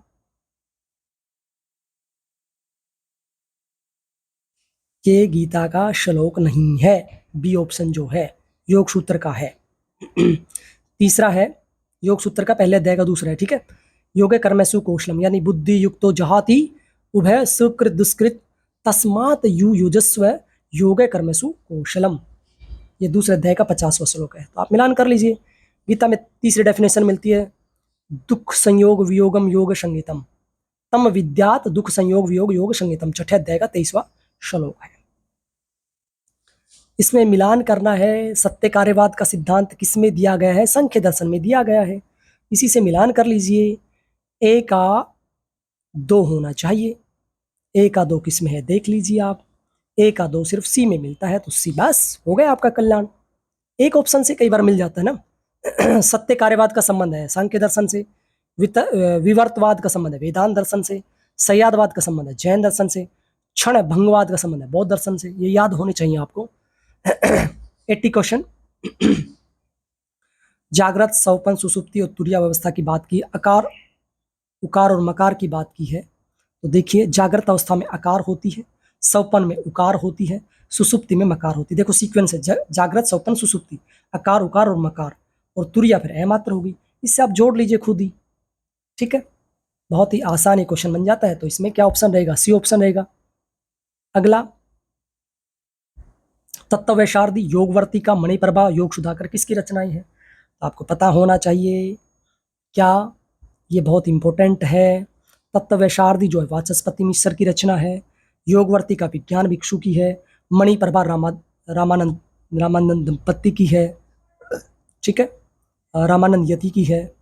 ये गीता का श्लोक नहीं है, बी ऑप्शन जो है योग सूत्र का है। तीसरा है योग सूत्र का पहले अध्याय का दूसरा है। ठीक है, योगे कर्मसु कौशलम, यानी बुद्धि युक्तो जहाति उभय सुकृत दुष्कृत तस्मात यु युजस्व योगे कर्मसु कौशलम। ये दूसरे अध्याय का 50वां श्लोक है। तो आप मिलान कर लीजिए। गीता में तीसरी डेफिनेशन मिलती है, दुख संयोग वियोगम योग संगीतम, तम विद्यात दुख संयोग वियोग योग संगीतम, छठे अध्याय का 23वां श्लोक है। इसमें मिलान करना है, सत्य कार्यवाद का सिद्धांत किसमें दिया गया है, संख्य दर्शन में दिया गया है। इसी से मिलान कर लीजिए। ए का 2 होना चाहिए, ए का 2 किस में है देख लीजिए आप। ए का 2 सिर्फ सी में मिलता है, तो सी, बस हो गया आपका कल्याण। एक ऑप्शन से कई बार मिल जाता है ना। सत्य कार्यवाद का संबंध है सांख्य दर्शन से, विवर्तवाद का संबंध है वेदांत दर्शन से, सयादवाद का संबंध है जैन दर्शन से, क्षण भंगवाद का संबंध है बौद्ध दर्शन से। ये याद होने चाहिए आपको। 80 क्वेश्चन, जागृत, स्वप्न, सुसुप्ति और तुरीय अवस्था की बात की, अकार, उकार और मकार की बात की है। तो देखिए, जागृत अवस्था में अकार होती है, स्वप्न में उकार होती है, सुसुप्ति में मकार होती है। देखो सीक्वेंस है, जागृत, स्वप्न, सुसुप्ति, अकार, उकार और मकार, और तुरीय फिर अमात्र होगी। इससे आप जोड़ लीजिए खुद ही। ठीक है, बहुत ही आसान ही क्वेश्चन बन जाता है। तो इसमें क्या ऑप्शन रहेगा, सी ऑप्शन रहेगा। अगला, तत्ववैशारदी, योगवर्तिका, मणिप्रभा, योग सुधाकर किसकी रचनाएं हैं? तो आपको पता होना चाहिए क्या, ये बहुत इंपॉर्टेंट है। तत्ववैशारदी जो है वाचस्पति मिश्र की रचना है, योगवर्तिका विज्ञान भिक्षु की है, मणिप्रभा रामानंद रामानंद दंपत्ति की है, ठीक है, रामानंद यति की है,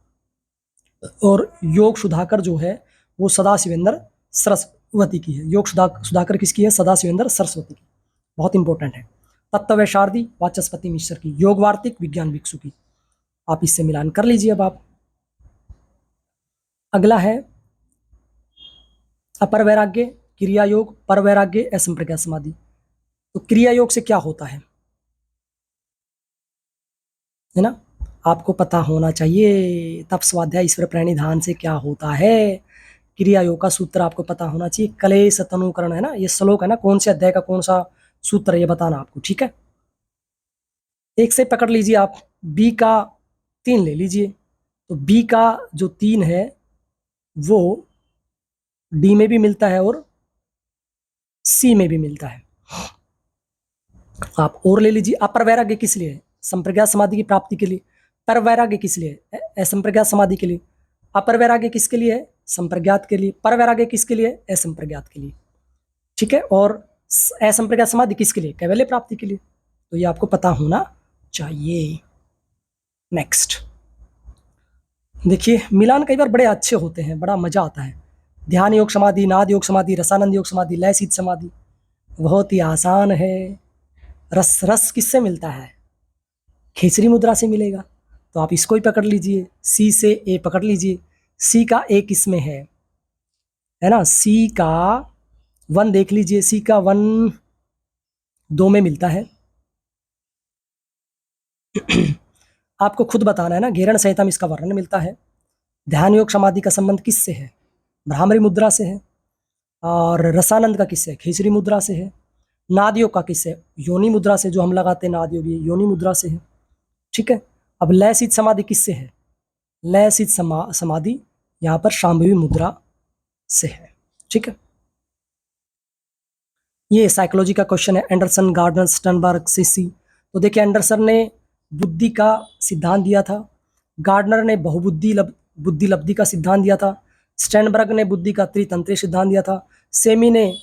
और योग सुधाकर जो है वो सदाशिवेंद्र सरस्वती की है। योग सुधाकर किसकी है? सदाशिवेंद्र सरस्वती की। बहुत इंपॉर्टेंट है। तत्ववैशारदी वाचस्पति मिश्र की, योगवार्तिक विज्ञान भिक्षु की। आप इससे मिलान कर लीजिए। अब आप अगला है अपर वैराग्य, क्रिया योग, पर वैराग्य, असंप्रज्ञात समाधि। तो क्रिया योग से क्या होता है ना? आपको पता होना चाहिए। तप स्वाध्याय ईश्वर प्रणिधान से क्या होता है? क्रिया योग का सूत्र आपको पता होना चाहिए। कलेश तनुकरण है ना, ये श्लोक है ना, कौन से अध्याय का कौन सा सूत्र है ये बताना आपको, ठीक है। एक से पकड़ लीजिए आप, बी का 3 ले लीजिए। तो बी का जो 3 है वो डी में भी मिलता है और सी में भी मिलता है। आप और ले लीजिए। अपर वैराग्य किस लिए है? संप्रज्ञात समाधि की प्राप्ति के लिए। पर वैराग्य किस लिए है? असंप्रज्ञात समाधि के लिए। अपर वैराग्य किसके लिए है? संप्रज्ञात के लिए। पर वैराग्य किसके लिए? असंप्रज्ञात के लिए, ठीक है। और असंप्रज्ञात समाधि किसके लिए? कैवल्य प्राप्ति के लिए। तो ये आपको पता होना चाहिए। नेक्स्ट देखिए, मिलान कई बार बड़े अच्छे होते हैं, बड़ा मजा आता है। ध्यान योग समाधि, नाद योग समाधि, रसानंद योग समाधि, लय सिद्ध समाधि। बहुत ही आसान है। रस किससे मिलता है? खेचरी मुद्रा से मिलेगा। तो आप इसको ही पकड़ लीजिए, सी से ए पकड़ लीजिए। सी का ए किसमें है ना? सी का 1 देख लीजिए, सी का 1 2 में मिलता है। आपको खुद बताना है ना, घेरण संहिता में इसका वर्णन मिलता है। ध्यान योग समाधि का संबंध किससे है? भ्रामरी मुद्रा से है। और रसानंद का किससे? खेचरी मुद्रा से है। नाद योग का किससे? योनि मुद्रा से, जो हम लगाते हैं नाद योग, ये योनि मुद्रा से है, ठीक है। अब लय सिद्ध समाधि किससे है? लय सिद्ध समाधि यहाँ पर शांभवी मुद्रा से है, ठीक है। ये साइकोलॉजी का क्वेश्चन है। Anderson, Gardner, Sternberg, Ceci. तो देखिए, एंडरसन ने बुद्धि का सिद्धांत दिया था, गार्डनर ने बुद्धि लब्धि का सिद्धांत दिया था, स्टर्नबर्ग ने बुद्धि का त्रितंत्रीय सिद्धांत दिया था, सेमी ने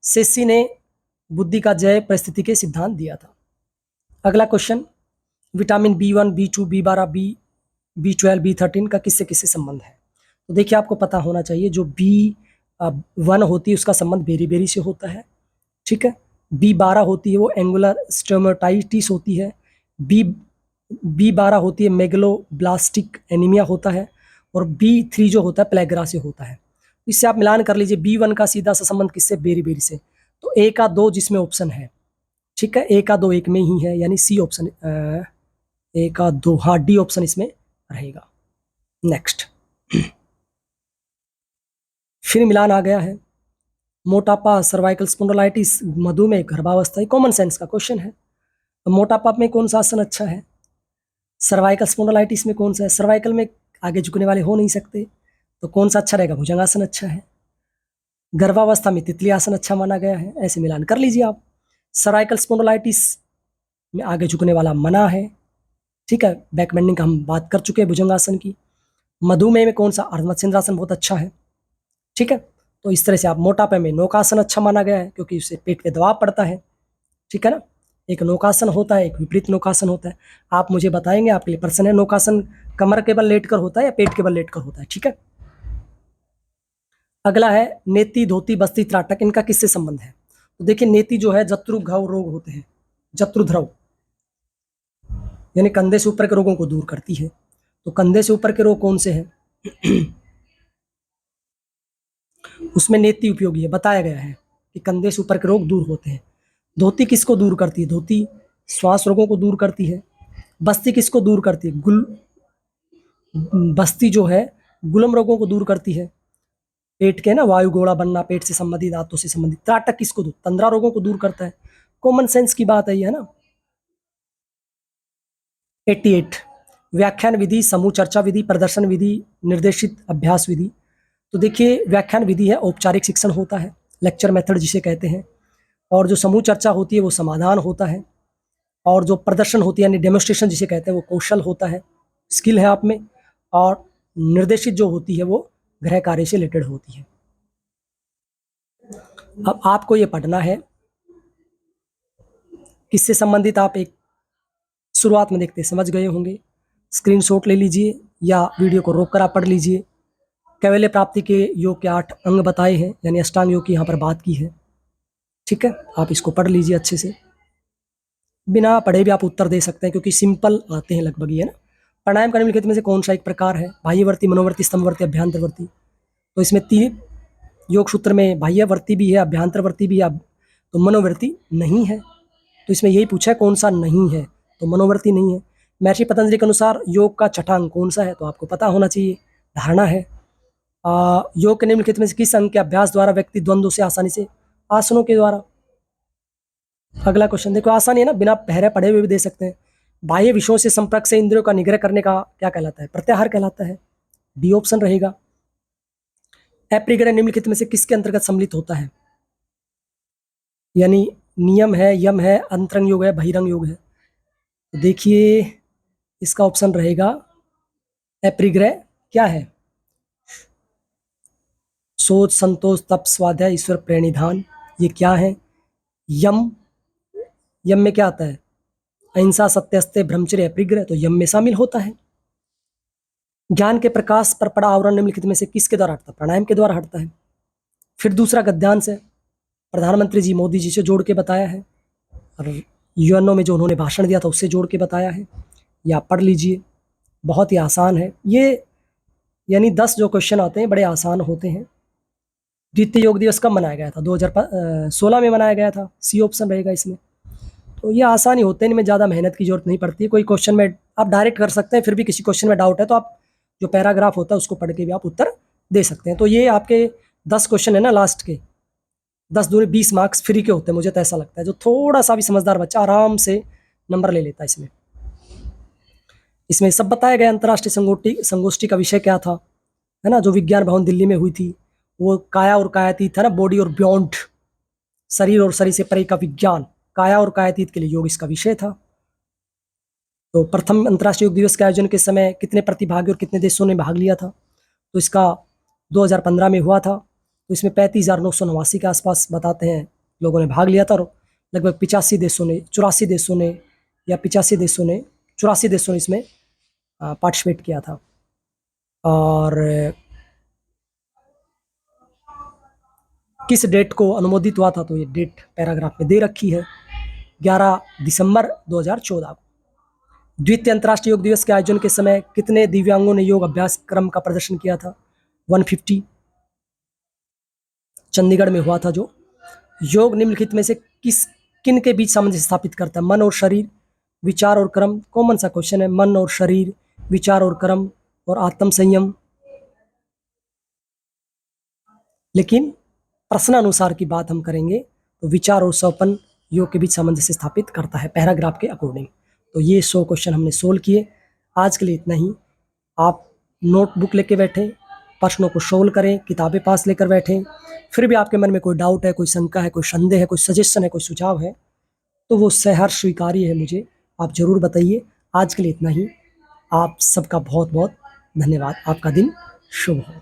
सेसी ने बुद्धि का जय परिस्थिति के सिद्धांत दिया था। अगला question, vitamin B1, B2, B12, B12, B13 का किससे किससे संबंध है? तो देखिए, आपको पता होना चाहिए, जो B1 होती है उसका संबंध बेरी से होता है, ठीक है। B12 होती है वो एंगुलर स्टोमेटाइटिस होती है। B12 होती है मेगलोब्लास्टिक एनीमिया होता है। और B3 जो होता है प्लेग्रा से होता है। इससे आप मिलान कर लीजिए। B1 का सीधा सा संबंध किससे? बेरी से। तो ए का 2 जिसमें ऑप्शन है, ठीक है, ए का 2 एक में ही है, यानी सी ऑप्शन, ए का 2, हाँ, डी ऑप्शन इसमें रहेगा। नेक्स्ट, फिर मिलान आ गया है। मोटापा, सर्वाइकल स्पॉन्डिलाइटिस, मधुमेह, गर्भावस्था। कॉमन सेंस का क्वेश्चन है। तो मोटापा में कौन सा आसन अच्छा है? सर्वाइकल स्पॉन्डिलाइटिस में कौन सा है? सर्वाइकल में आगे झुकने वाले हो नहीं सकते, तो कौन सा अच्छा रहेगा? भुजंगासन अच्छा है। गर्भावस्था में तितली आसन अच्छा माना गया है। ऐसे मिलान कर लीजिए आप। सर्वाइकल स्पॉन्डिलाइटिस में आगे झुकने वाला मना है, ठीक है। बैक बेंडिंग का हम बात कर चुके हैं, भुजंगासन की। मधुमेह में कौन सा? अर्धमत्स्येंद्रासन बहुत अच्छा है, ठीक है। तो इस तरह से आप, मोटापे में नौकासन अच्छा माना गया है क्योंकि उससे पेट पे दबाव पड़ता है, ठीक है ना। एक नौकासन होता है, एक विपरीत नौकासन होता है। आप मुझे बताएंगे, आपके लिए प्रश्न है, नौकासन कमर के बल लेट कर होता है या पेट के बल लेट कर होता है, ठीक है। अगला है नेति, धोती, बस्ती, त्राटक, इनका किससे संबंध है? तो देखिए, नेति जो है जत्रुघ्रव रोग होते हैं, जत्रुध्रव, यानी कंधे से ऊपर के रोगों को दूर करती है। तो कंधे से ऊपर के रोग कौन से हैं? उसमें नेति उपयोगी है, बताया गया है कि कंधे से ऊपर के रोग दूर होते हैं। धोती किसको दूर करती है? धोती श्वास रोगों को दूर करती है। बस्ती किसको दूर करती है? बस्ती जो है गुलम रोगों को दूर करती है। पेट के ना वायु गोड़ा बनना, पेट से संबंधित, दांतों से संबंधित। त्राटक किसको दूर? तंद्रा रोगों को दूर करता है। कॉमन सेंस की बात है ये, है ना। 88, व्याख्यान विधि, समूह चर्चा विधि, प्रदर्शन विधि, निर्देशित अभ्यास विधि। तो देखिए, व्याख्यान विधि है, औपचारिक शिक्षण होता है। लेक्चर मेथड जिसे कहते हैं, और जो समूह चर्चा होती है वो समाधान होता है, और जो प्रदर्शन होती है यानी डेमोन्स्ट्रेशन जिसे कहते हैं वो कौशल होता है, स्किल है आप में, और निर्देशित जो होती है वो गृह कार्य से रिलेटेड होती है। अब आपको ये पढ़ना है, किससे संबंधित आप एक शुरुआत में देखते समझ गए होंगे। स्क्रीनशॉट ले लीजिए या वीडियो को रोक कर आप पढ़ लीजिए। कैवल्य प्राप्ति के योग के 8 अंग बताए हैं, यानी अष्टांग योग की यहाँ पर बात की है। ठीक है, आप इसको पढ़ लीजिए अच्छे से, बिना पढ़े भी आप उत्तर दे सकते हैं क्योंकि सिंपल आते हैं लगभग ही, है ना। प्राणायाम का निम्नलिखित में से कौन सा एक प्रकार है? बाह्यवर्ती, मनोवर्ती, स्तंभवर्ती, अभ्यंतरवर्ती। तो इसमें 3 योग सूत्र में बाह्यवर्ती भी है, अभ्यंतरवर्ती भी है, तो मनोवर्ती नहीं है। तो इसमें यही पूछा है कौन सा नहीं है, तो मनोवर्ती नहीं है। महर्षि पतंजलि के अनुसार योग का छठा अंग कौन सा है? तो आपको पता होना चाहिए, धारणा है। योग के निम्नलिखित में से किस अंग के अभ्यास द्वारा व्यक्ति द्वंद्व से आसानी से, आसनों के द्वारा। अगला क्वेश्चन देखो, आसानी है ना, बिना पहरे पढ़े हुए भी दे सकते हैं। बाह्य विषयों से संपर्क से इंद्रियों का निग्रह करने का क्या कहलाता है? प्रत्याहार कहलाता है। डी ऑप्शन रहेगा। अपरिग्रह निम्नलिखित में से किसके अंतर्गत सम्मिलित होता है? यानी नियम है, यम है, अंतरंग योग है, बहिरंग योग है। तो देखिए इसका ऑप्शन रहेगा अपरिग्रह। क्या है? सोच, संतोष, तप, स्वाध्याय, ईश्वर प्रणिधान, ये क्या है? यम। यम में क्या आता है? अहिंसा, सत्य, ब्रह्मचर्य, अपरिग्रह, तो यम में शामिल होता है। ज्ञान के प्रकाश पर पड़ा आवरण निम्नलिखित में से किसके द्वारा हटता है? प्राणायाम के द्वारा हटता है। फिर दूसरा गद्यांश है, प्रधानमंत्री जी मोदी जी से जोड़ के बताया है, और यूएनओ में जो उन्होंने भाषण दिया था उससे जोड़ के बताया है। या पढ़ लीजिए, बहुत ही आसान है ये, यानी 10 जो क्वेश्चन आते हैं बड़े आसान होते हैं। द्वितीय योग दिवस कब मनाया गया था? 2016 में मनाया गया था। सी ऑप्शन रहेगा इसमें। तो ये आसानी होते हैं, इनमें ज़्यादा मेहनत की जरूरत नहीं पड़ती। कोई क्वेश्चन में आप डायरेक्ट कर सकते हैं, फिर भी किसी क्वेश्चन में डाउट है तो आप जो पैराग्राफ होता है उसको पढ़ के भी आप उत्तर दे सकते हैं। तो ये आपके 10 क्वेश्चन है ना लास्ट के, 10 दूनी 20 मार्क्स फ्री के होते हैं, मुझे तो ऐसा लगता है। जो थोड़ा सा भी समझदार बच्चा आराम से नंबर ले लेता है इसमें। इसमें सब बताया गया। अंतर्राष्ट्रीय संगोष्ठी का विषय क्या था, है ना, जो विज्ञान भवन दिल्ली में हुई थी, वो काया और कायातीत, है ना, बॉडी और बियॉन्ड, शरीर और शरीर से परे का विज्ञान, काया और कायातीत के लिए योग इसका विषय था। तो प्रथम अंतर्राष्ट्रीय योग दिवस के आयोजन के समय कितने प्रतिभागी और कितने देशों ने भाग लिया था? तो इसका 2015 में हुआ था। तो इसमें 35,989 के आसपास बताते हैं लोगों ने भाग लिया था, और लगभग 85 देशों ने, 84 देशों ने, या 85 देशों ने, 84 देशों ने इसमें पार्टिसिपेट किया था। और किस डेट को अनुमोदित हुआ था? तो ये डेट पैराग्राफ में दे रखी है, 11 दिसंबर 2014 को। द्वितीय अंतर्राष्ट्रीय योग दिवस के आयोजन के समय कितने दिव्यांगों ने योग अभ्यास क्रम का प्रदर्शन किया था? 150, चंडीगढ़ में हुआ था। जो योग निम्नलिखित में से किन के बीच सामंजस्य स्थापित करता है? मन और शरीर, विचार और कर्म। कॉमन सा क्वेश्चन है, मन और शरीर, विचार और कर्म, और आत्म संयम। लेकिन प्रश्नानुसार की बात हम करेंगे तो विचार और स्वपन योग के बीच सामंजस्य स्थापित करता है पैराग्राफ के अकॉर्डिंग। तो ये 100 क्वेश्चन हमने सोल्व किए। आज के लिए इतना ही। आप नोटबुक लेके बैठें, प्रश्नों को सोल्व करें, किताबें पास लेकर बैठें। फिर भी आपके मन में कोई डाउट है, कोई शंका है, कोई संदेह है, कोई सजेशन है, कोई सुझाव है, तो वो सहर्ष स्वीकार्य है, मुझे आप ज़रूर बताइए। आज के लिए इतना ही। आप सबका बहुत बहुत धन्यवाद। आपका दिन शुभ हो।